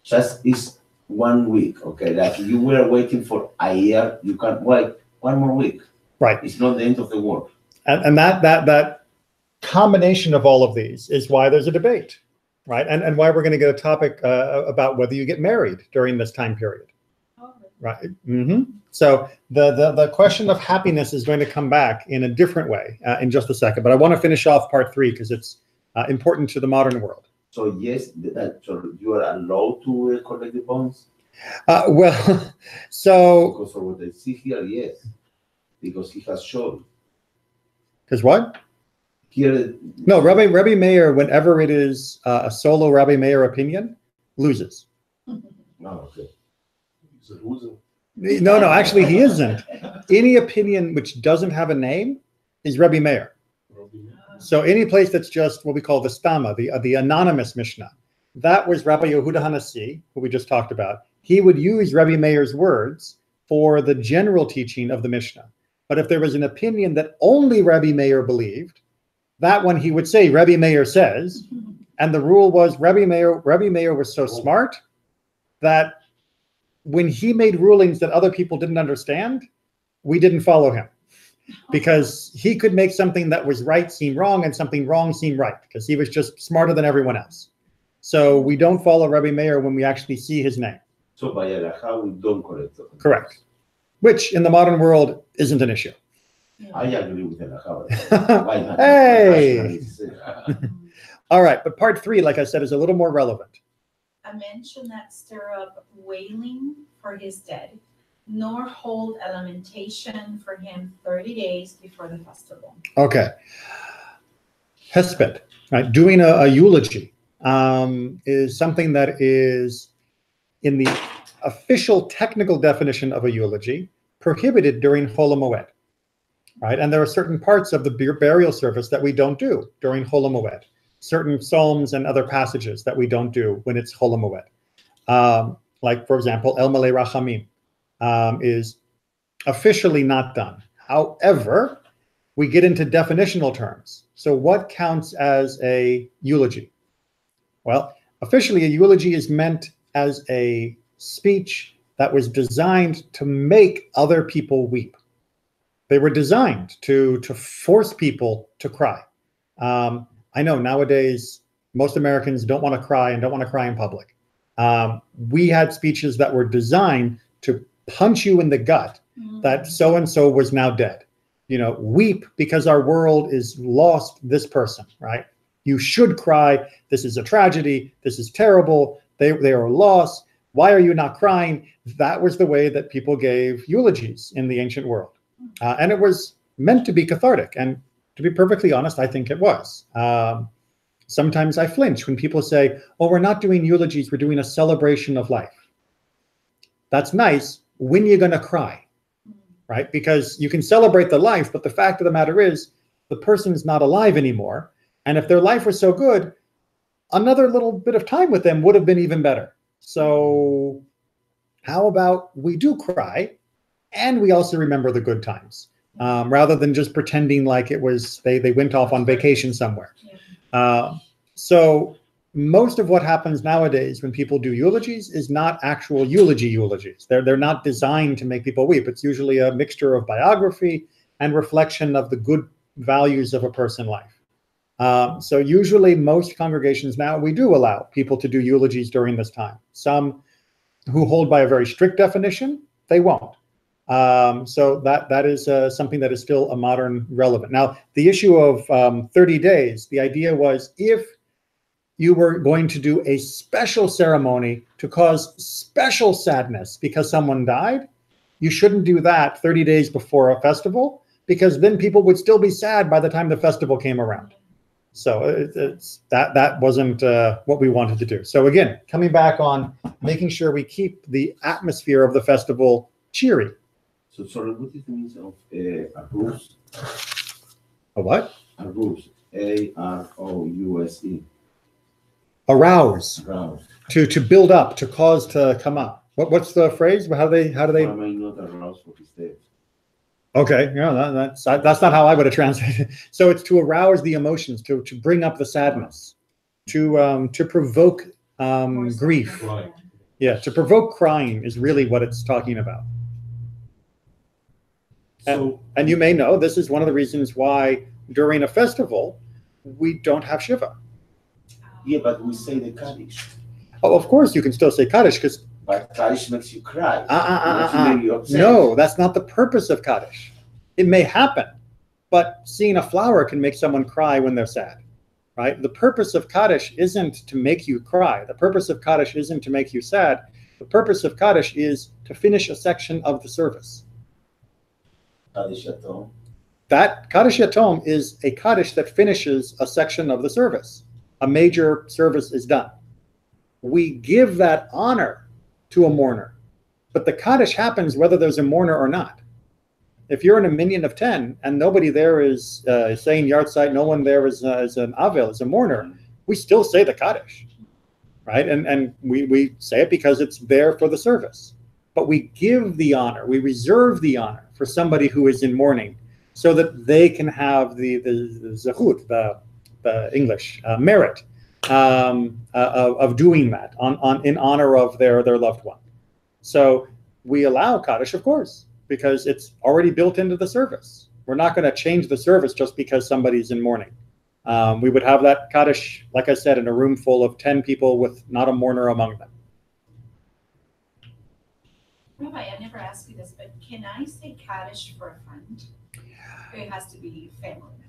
just is 1 week, okay, like you were waiting for a year, you can wait 1 more week. Right. It's not the end of the world. And that combination of all of these is why there's a debate, right? And why we're going to get a topic about whether you get married during this time period. Right. So the question of happiness is going to come back in a different way in just a second. But I want to finish off part 3 because it's important to the modern world. So yes, so you are allowed to collect the bones? Well, so because for what I see here, yes, because he has shown. Because what? Here. No, Rabbi Meir, whenever it is a solo Rabbi Meir opinion, loses. Oh, okay. No, actually he isn't. Any opinion which doesn't have a name is Rabbi Meir. So any place that's just what we call the Stama, the anonymous Mishnah, that was Rabbi Yehuda Hanassi, who we just talked about. He would use Rabbi Meir's words for the general teaching of the Mishnah. But if there was an opinion that only Rabbi Meir believed, that one he would say, Rabbi Meir says, and the rule was Rabbi Meir was so smart that when he made rulings that other people didn't understand, we didn't follow him. Because he could make something that was right seem wrong and something wrong seem right, because he was just smarter than everyone else. So we don't follow Rabbi Meir when we actually see his name. So by halakha, we don't correct them. Correct. Which in the modern world isn't an issue. I agree with halakha. Why not? Hey! All right, but part 3, like I said, is a little more relevant. A mention that stir up wailing for his dead nor hold a lamentation for him 30 days before the festival. Okay. Hesped, right? Doing a eulogy is something that is, in the official technical definition of a eulogy, prohibited during Chol Moed, right? And there are certain parts of the burial service that we don't do during Chol Moed. Certain psalms and other passages that we don't do when it's Chol Moed. Like, for example, El Malei Rachamim is officially not done. However, we get into definitional terms. So what counts as a eulogy? Well, officially, a eulogy is meant as a speech that was designed to make other people weep. They were designed to force people to cry. I know nowadays, most Americans don't want to cry and don't want to cry in public. We had speeches that were designed to punch you in the gut that so-and-so was now dead. You know, weep because our world is lost this person, right? You should cry. This is a tragedy. This is terrible. They are lost. Why are you not crying? That was the way that people gave eulogies in the ancient world. And it was meant to be cathartic. And to be perfectly honest, I think it was. Sometimes I flinch when people say, oh, we're not doing eulogies, we're doing a celebration of life. That's nice. When are you going to cry? Right? Because you can celebrate the life, but the fact of the matter is the person's not alive anymore. And if their life was so good, another little bit of time with them would have been even better. So how about we do cry and we also remember the good times, rather than just pretending like it was they went off on vacation somewhere. So most of what happens nowadays when people do eulogies is not actual eulogies. They're not designed to make people weep. It's usually a mixture of biography and reflection of the good values of a person's life. So usually most congregations now, we do allow people to do eulogies during this time. Some who hold by a very strict definition, they won't. So that is something that is still a modern relevant. Now, the issue of 30 days, the idea was if you were going to do a special ceremony to cause special sadness because someone died, you shouldn't do that 30 days before a festival, because then people would still be sad by the time the festival came around. So that wasn't what we wanted to do. So again, coming back on making sure we keep the atmosphere of the festival cheery. So sorry, what is the meaning of arose? A what? Arose. A-R-O-U-S-E. Arouse. Arouse. To build up, to cause to come up. What's the phrase? How do they? Why am I not aroused for his death? Okay, yeah, that's not how I would have translated. So it's to arouse the emotions, to bring up the sadness, to provoke grief. Right. Yeah, to provoke crying is really what it's talking about. So, And you may know this is one of the reasons why during a festival we don't have Shiva. Yeah, but we say the Kaddish. Oh, of course you can still say Kaddish because But Kaddish makes you cry. Makes you upset. No, that's not the purpose of Kaddish. It may happen, but seeing a flower can make someone cry when they're sad, right? The purpose of Kaddish isn't to make you cry. The purpose of Kaddish isn't to make you sad. The purpose of Kaddish is to finish a section of the service. Kaddish Yatom. That Kaddish Yatom is a Kaddish that finishes a section of the service. A major service is done. We give that honor to a mourner, but the Kaddish happens whether there's a mourner or not. If you're in a minyan of 10 and nobody there is saying Yartzeit, no one there is an Avel, is a mourner, we still say the Kaddish, right? And we say it because it's there for the service. But we give the honor, we reserve the honor for somebody who is in mourning so that they can have the zechut, the English, merit of doing that in honor of their loved one. So we allow Kaddish, of course, because it's already built into the service. We're not going to change the service just because somebody's in mourning. We would have that Kaddish, like I said, in a room full of 10 people with not a mourner among them. Rabbi, I never asked you this, but can I say Kaddish for a friend? Or it has to be family member?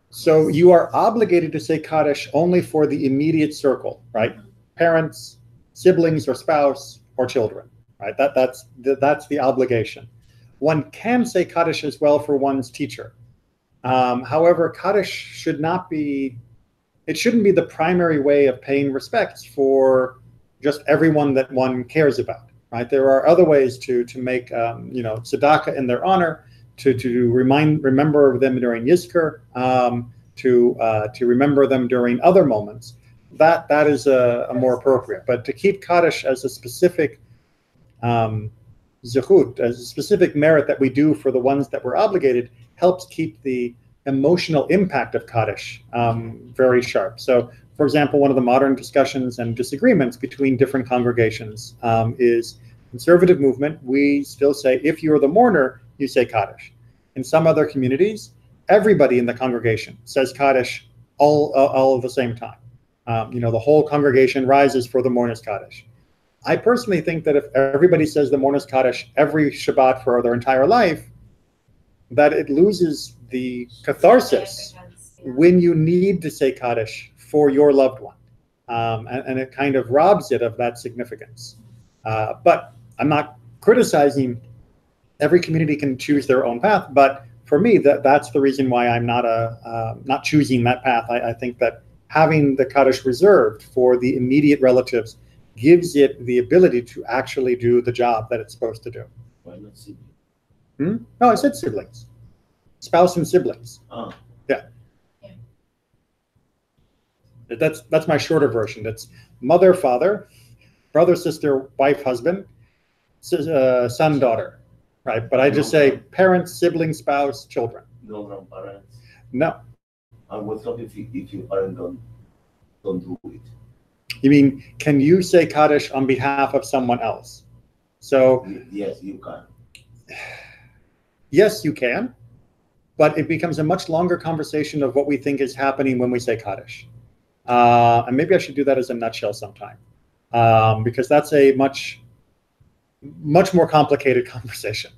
So you are obligated to say Kaddish only for the immediate circle, right? Parents, siblings or spouse or children, right? That's the obligation. One can say Kaddish as well for one's teacher. However, Kaddish should not be, it shouldn't be the primary way of paying respects for just everyone that one cares about, right? There are other ways to make, tzedakah in their honor, to remember them during Yizkor, to remember them during other moments. That is a more appropriate. But to keep Kaddish as a specific zechut, as a specific merit that we do for the ones that we're obligated, helps keep the emotional impact of Kaddish very sharp. So, for example, one of the modern discussions and disagreements between different congregations is conservative movement. We still say, if you're the mourner, you say Kaddish. In some other communities, everybody in the congregation says Kaddish all at the same time. The whole congregation rises for the mourner's Kaddish. I personally think that if everybody says the mourner's Kaddish every Shabbat for their entire life, that it loses the catharsis when you need to say Kaddish for your loved one. And it kind of robs it of that significance. But I'm not criticizing. Every community can choose their own path, but for me, that's the reason why I'm not choosing that path. I think that having the Kaddish reserved for the immediate relatives gives it the ability to actually do the job that it's supposed to do. Why not siblings? No, I said siblings. Spouse and siblings. Oh. Yeah. That's my shorter version. It's mother, father, brother, sister, wife, husband, son, daughter. Right, but I just say parents, siblings, spouse, children. No grandparents. No. And what happens if your parents don't do it? You mean, can you say Kaddish on behalf of someone else? So yes, you can. Yes, you can, but it becomes a much longer conversation of what we think is happening when we say Kaddish. And maybe I should do that as a nutshell sometime, because that's a much more complicated conversation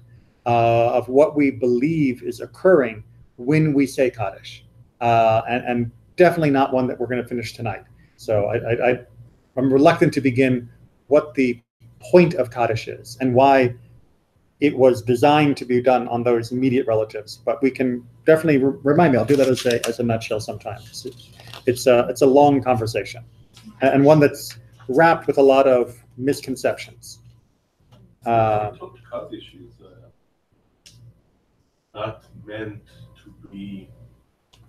of what we believe is occurring when we say Kaddish, and definitely not one that we're going to finish tonight. So I'm reluctant to begin what the point of Kaddish is and why it was designed to be done on those immediate relatives. But we can definitely remind me. I'll do that as a nutshell sometime. It's a long conversation, and one that's wrapped with a lot of misconceptions. Kaddish is not meant to be.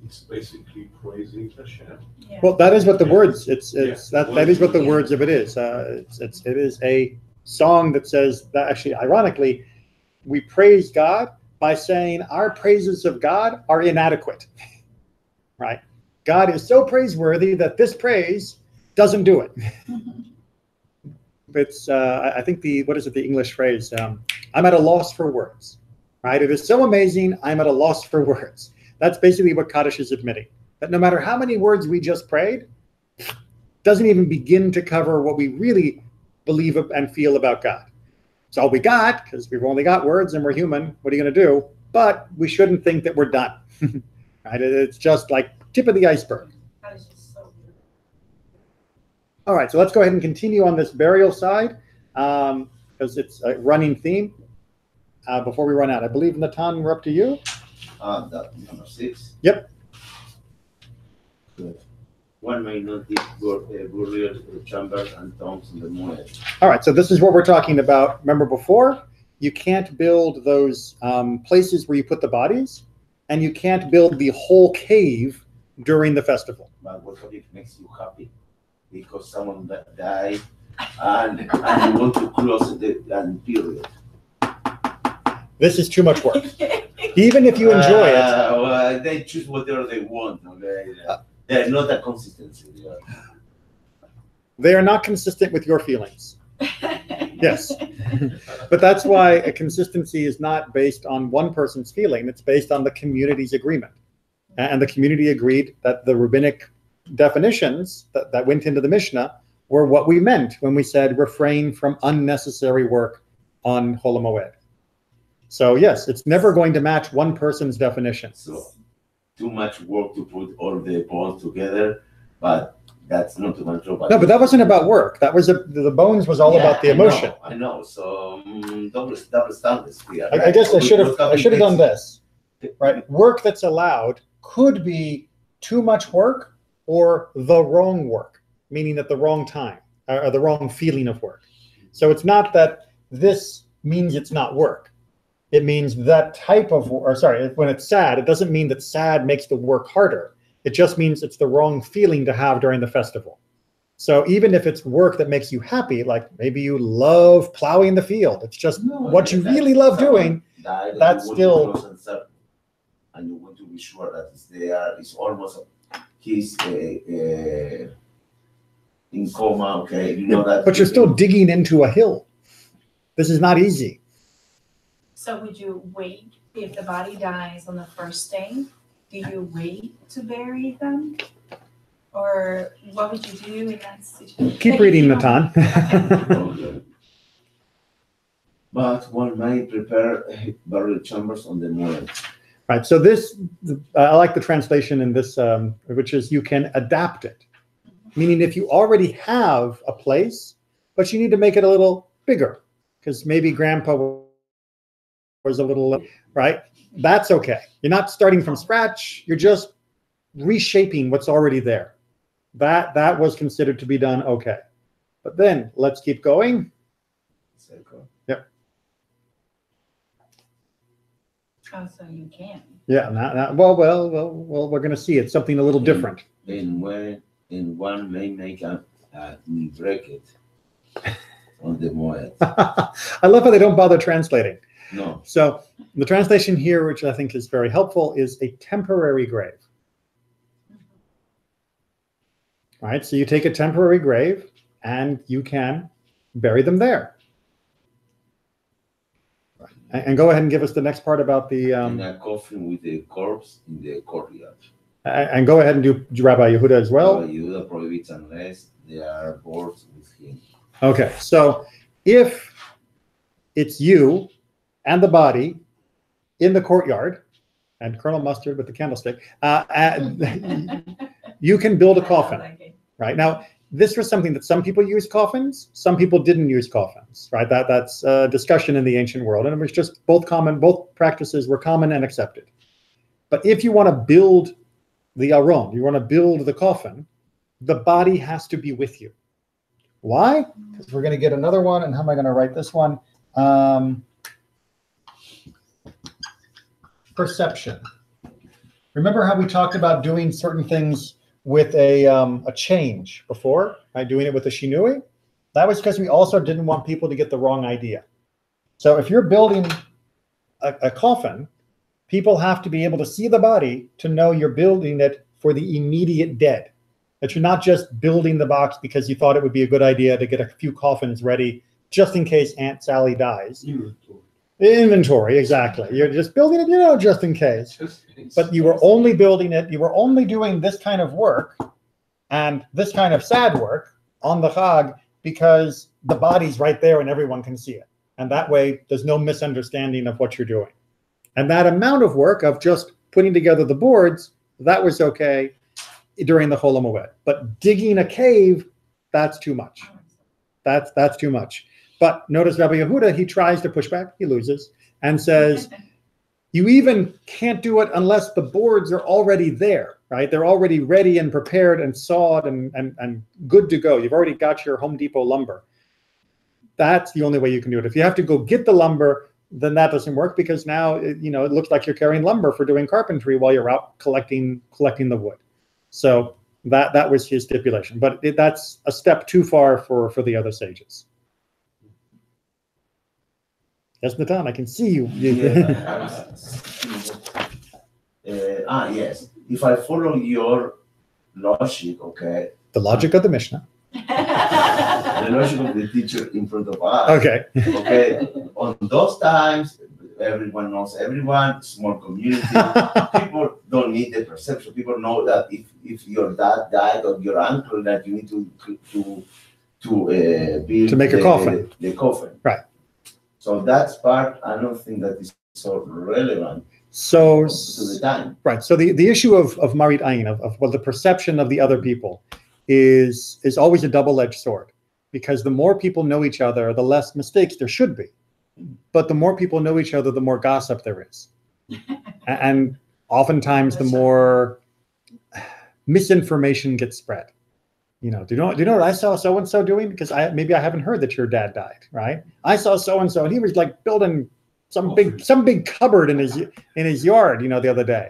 It's basically praising Hashem. Yeah. Well, that is what the words. That is what the Yeah. words of it is. It is a song that says that. Actually, ironically, we praise God by saying our praises of God are inadequate. Right? God is so praiseworthy that this praise doesn't do it. It's I think the English phrase, I'm at a loss for words, right? It is so amazing, I'm at a loss for words. That's basically what Kaddish is admitting, that no matter how many words we just prayed, doesn't even begin to cover what we really believe and feel about God. It's all we got, because we've only got words and we're human. What are you going to do? But we shouldn't think that we're done. Right? It's just like tip of the iceberg. Kaddish is so good. All right, so let's go ahead and continue on this burial side, because it's a running theme. Before we run out, I believe, Natan, we're up to you. That number 6. Yep. Good. One may notice burial chambers and tombs in the Moed. All right, so this is what we're talking about. Remember before, you can't build those places where you put the bodies, and you can't build the whole cave during the festival. But what if it makes you happy? Because someone died and you want to close the period. This is too much work. Even if you enjoy it. Well, they choose whatever they want. Okay? They're not a consistency. They are not consistent with your feelings. Yes. But that's why a consistency is not based on one person's feeling. It's based on the community's agreement. And the community agreed that the rabbinic definitions that went into the Mishnah were what we meant when we said refrain from unnecessary work on Chol Moed. So yes, it's never going to match one person's definition. So too much work to put all the bones together, but That's not to control. No, but that wasn't about work. That was the bones was all Yeah, about the emotion. I know. So double standards here. I guess I should have done this. Right, work that's allowed could be too much work or the wrong work, meaning at the wrong time or the wrong feeling of work. So it's not that this means it's not work. It means that type of, or sorry, when it's sad, it doesn't mean that sad makes the work harder. It just means it's the wrong feeling to have during the festival. So even if it's work that makes you happy, like maybe you love plowing the field, it's just what you really love doing, that's still... And you want to be sure that it's there. It's almost he's in coma, okay? You know that. But you're still digging into a hill. This is not easy. So would you wait if the body dies on the first day? Do you wait to bury them? Or what would you do in that situation? Keep reading, Katan. Okay. But one may prepare burial chambers on the Moed. Right. So this, I like the translation in this, which is you can adapt it. Meaning if you already have a place, but you need to make it a little bigger, because maybe grandpa was a little, right? That's okay. You're not starting from scratch. You're just reshaping what's already there. That was considered to be done okay. But then let's keep going. Yep. Oh, so you can. Yeah. Well, we're going to see. It's something a little different. In one may make a break it on the Moed. I love how they don't bother translating. No. So the translation here, which I think is very helpful, is a temporary grave. All right, so you take a temporary grave and you can bury them there. And go ahead and give us the next part about the... in a coffin with a corpse in the courtyard. And go ahead and do Rabbi Yehuda as well. Rabbi Yehuda prohibits unless they are bored with him. Okay, so if it's you and the body in the courtyard, and Colonel Mustard with the candlestick, you can build a coffin, right? Now, this was something that some people used coffins, some people didn't use coffins, right? That's a discussion in the ancient world, and it was just both practices were common and accepted. But if you want to build the aron, you want to build the coffin, the body has to be with you. Why? Because we're going to get another one, and how am I going to write this one? Perception. Remember how we talked about doing certain things with a change before, right? Doing it with a shinui? That was because we also didn't want people to get the wrong idea. So if you're building a coffin, people have to be able to see the body to know you're building it for the immediate dead. That you're not just building the box because you thought it would be a good idea to get a few coffins ready just in case Aunt Sally dies. Inventory, exactly. You're just building it, just in case. But you were only building it, you were only doing this kind of work and this kind of sad work on the Chag because the body's right there and everyone can see it. And that way, there's no misunderstanding of what you're doing. And that amount of work of just putting together the boards, that was okay during the Chol HaMoed. But digging a cave, that's too much. That's too much. But notice Rabbi Yehuda, he tries to push back, he loses, and says, you even can't do it unless the boards are already there, right? They're already ready and prepared and sawed and good to go. You've already got your Home Depot lumber. That's the only way you can do it. If you have to go get the lumber, then that doesn't work because now, it looks like you're carrying lumber for doing carpentry while you're out collecting the wood. So that was his stipulation. But that's a step too far for the other sages. Yes, Natan, I can see you. Yes. If I follow your logic, okay. The logic of the Mishnah. The logic of the teacher in front of us. Okay. Okay. On those times, everyone knows everyone, small community. People don't need the perception. People know that if your dad died or your uncle, that you need to build to make a coffin. The coffin. Right. So that's part, I don't think that is so relevant to the time. Right. So the issue of Marit Ayin, of the perception of the other people, is always a double-edged sword, because the more people know each other, the less mistakes there should be. But the more people know each other, the more gossip there is. And oftentimes the more misinformation gets spread. Do you know what I saw so-and-so doing? Because maybe I haven't heard that your dad died, right? I saw so-and-so, and he was like building some big cupboard in his yard, the other day.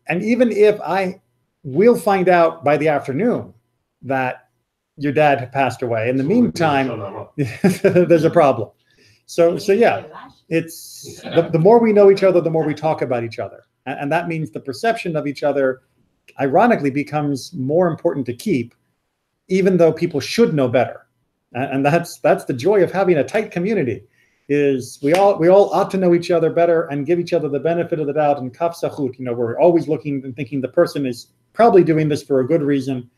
And even if I will find out by the afternoon that your dad had passed away, in the meantime, there's a problem. So yeah, it's the more we know each other, the more we talk about each other. And that means the perception of each other, ironically, becomes more important to keep, even though people should know better. And that's the joy of having a tight community, is we all ought to know each other better and give each other the benefit of the doubt. And kaf sachut, we're always looking and thinking the person is probably doing this for a good reason,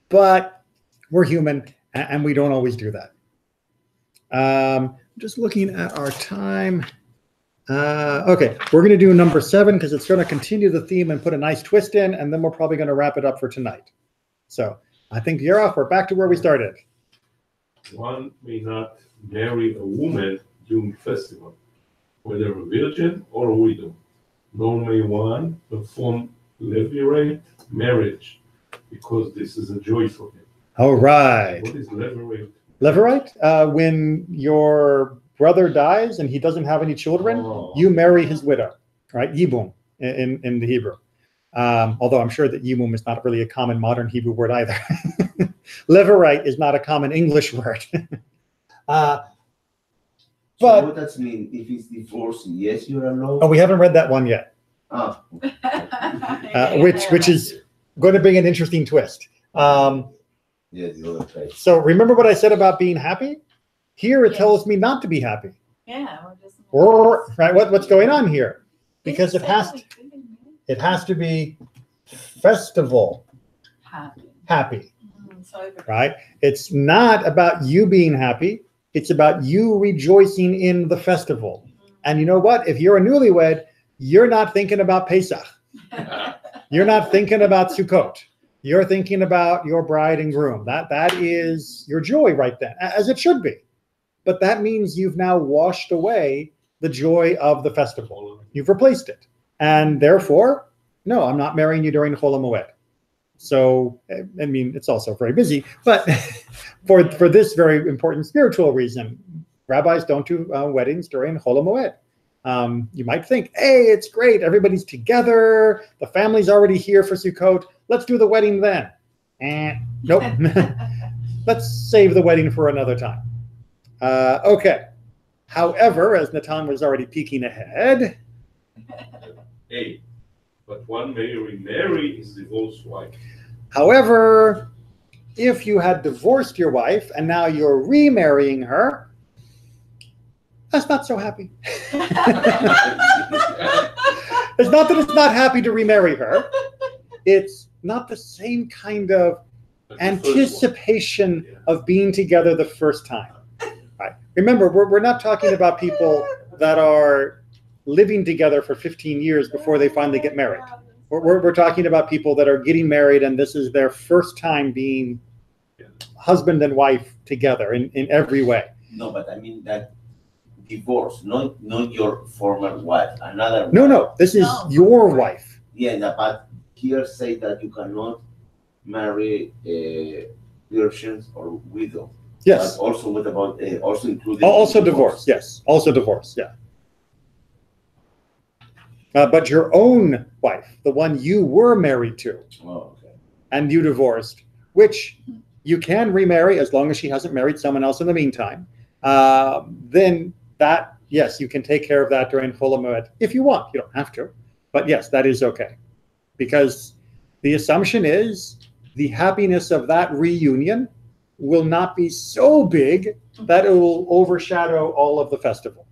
but we're human and we don't always do that. Just looking at our time. Okay, we're going to do number 7 because it's going to continue the theme and put a nice twist in, and then we're probably going to wrap it up for tonight. So I think you're off. We're back to where we started. One may not marry a woman during festival, whether a virgin or a widow, nor may one perform levirate marriage, because this is a joy for him. All right. What is levirate? Levirate, when your brother dies and he doesn't have any children, you marry his widow, right? Yibum in the Hebrew. Although I'm sure that yibum is not really a common modern Hebrew word either. Levirate is not a common English word. So but what does mean? If it's divorced, yes, you're allowed. we haven't read that one yet, which is going to bring an interesting twist. Yeah, the other place. So remember what I said about being happy? Here it tells me not to be happy. Yeah. Right? What's going on here? Because it has to be festival happy. Right? It's not about you being happy. It's about you rejoicing in the festival. And you know what? If you're a newlywed, you're not thinking about Pesach. You're not thinking about Sukkot. You're thinking about your bride and groom. That is your joy right then, as it should be. But that means you've now washed away the joy of the festival. You've replaced it. And therefore, no, I'm not marrying you during Chol Moed. So, I mean, it's also very busy. But for this very important spiritual reason, rabbis don't do weddings during Chol Moed. You might think, hey, it's great. Everybody's together. The family's already here for Sukkot. Let's do the wedding then. Nope. Let's save the wedding for another time. Okay. However, as Natan was already peeking ahead. A, but one may remarry his divorced wife. However, if you had divorced your wife and now you're remarrying her, that's not so happy. It's not that it's not happy to remarry her. It's not the same kind of anticipation of being together the first time. Right? Remember, we're not talking about people that are living together for 15 years before they finally get married. We're talking about people that are getting married and this is their first time being husband and wife together in every way. No, but I mean that divorce, not your former wife, another wife. No, this is your wife. Yeah, but here say that you cannot marry virgins or widow. Yes. But also, what about also including also divorce? Yes, also divorce. Yeah. But your own wife, the one you were married to, and you divorced, which you can remarry as long as she hasn't married someone else in the meantime. Then that, yes, you can take care of that during Chol Moed if you want. You don't have to, but yes, that is okay, because the assumption is the happiness of that reunion will not be so big that it will overshadow all of the festival.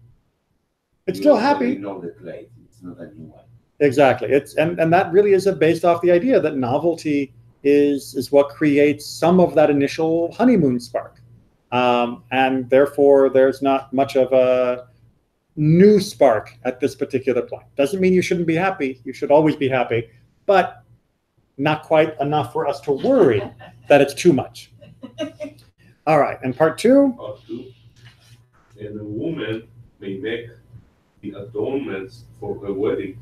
It's still happy. You know the plate. It's not a new one. Exactly. It's and that really is based off the idea that novelty is what creates some of that initial honeymoon spark. And therefore, there's not much of a new spark at this particular point. Doesn't mean you shouldn't be happy. You should always be happy. But not quite enough for us to worry that it's too much. All right, and part two? Part two, and a woman may make the adornments for her wedding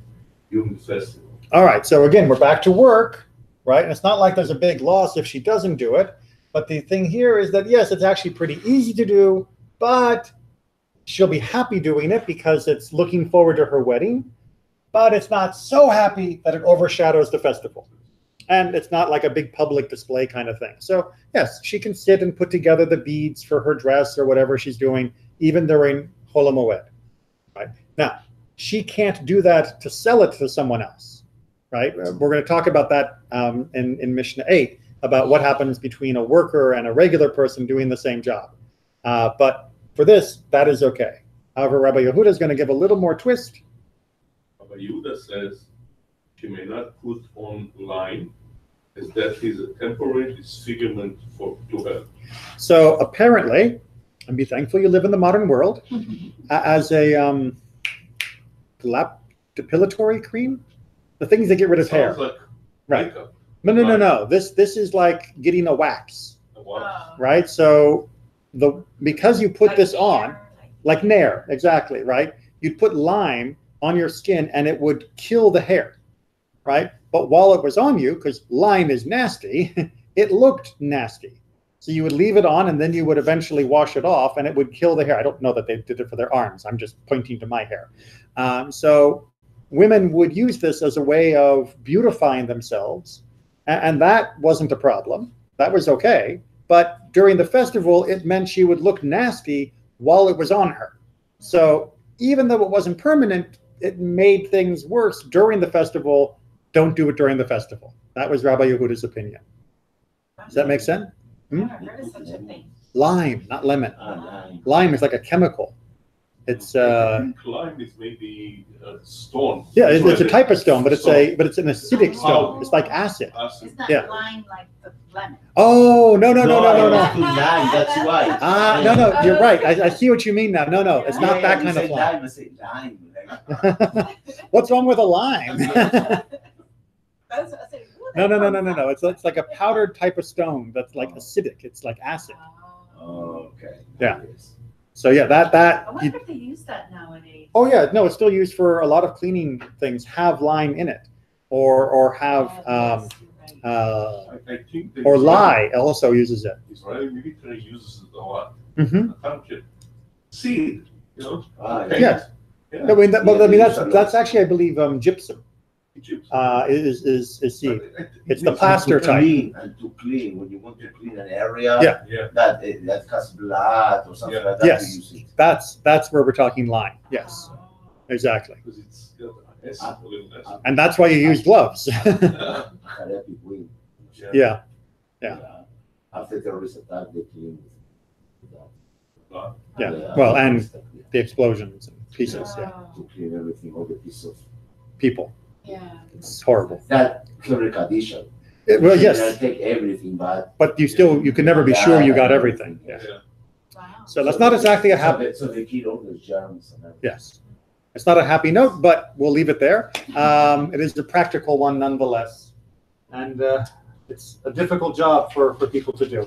during the festival. All right, so again, we're back to work, right? And it's not like there's a big loss if she doesn't do it. But the thing here is that, yes, it's actually pretty easy to do, but she'll be happy doing it because it's looking forward to her wedding. But it's not so happy that it overshadows the festival. And it's not like a big public display kind of thing. So, yes, she can sit and put together the beads for her dress or whatever she's doing, even during Chol Moed. Right? Now, she can't do that to sell it to someone else. Right? We're going to talk about that in Mishnah 8, about what happens between a worker and a regular person doing the same job. But for this, that is okay. However, Rabbi Yehuda is going to give a little more twist. Rabbi Yehuda says she may not put on line, as that is a temporary disfigurement to her. So apparently, and be thankful you live in the modern world, as a depilatory cream, the things that get rid of hair. Sounds like Right. makeup. No. This is like getting a wax, Wow. right? So because you put Like this hair, on, like Nair, exactly, right? You'd put lime on your skin and it would kill the hair, right? But while it was on you, because lime is nasty, it looked nasty. So you would leave it on and then you would eventually wash it off and it would kill the hair. I don't know that they did it for their arms. I'm just pointing to my hair. So women would use this as a way of beautifying themselves. And that wasn't a problem. That was okay. But during the festival, it meant she would look nasty while it was on her. So even though it wasn't permanent, it made things worse during the festival. Don't do it during the festival. That was Rabbi Yehuda's opinion. Does that make sense? I've never heard of such a thing. Lime, not lemon. Lime. Lime is like a chemical. It's I think lime is maybe a stone. yeah, it's a type of stone, but it's Stone. an acidic stone. It's like acid. Acid. It's not Yeah. lime like the lemon. Oh no. It's too lime, that's why. No, you're right. I see what you mean now. No, it's not that kind of lime. lime. I say lime. Like, What's wrong with a lime? That's what I said, who No. that come It's like a powdered type of stone that's like acidic. It's like acid. from? oh, okay. Yeah. Yes. So yeah, I wonder if they use that nowadays. oh yeah, no, it's still used for a lot of cleaning things. Have lime in it, or have Yes, you're right. I think the or lye also uses it. Israeli military uses it a lot. Mm-hmm. Township seed, you know. Yeah. Yeah. Yeah. I mean, that's actually, I believe, gypsum Egypt. is seed. It's the Egypt. plaster type. To clean, when you want to clean an area Yeah. Yeah. that has blood or something like that, Yes. you use it. That's where we're talking lime. Yes, exactly. Because it's got acid, a little acid. And that's why you use gloves. Therapy wing. Yeah. After terrorist attack, they clean Blood. Yeah. Well, and the explosions and pieces. Yeah, Wow. to clean everything, all the pieces of people. Yeah. It's horrible. that clever condition. Well, You yes, can take everything, but but you can never be sure you got everything. Yeah. Yeah. Wow. So that's not exactly a happy. So they kill all the germs and everything. Yes, it's not a happy note, but we'll leave it there. It is a practical one nonetheless, and it's a difficult job for people to do.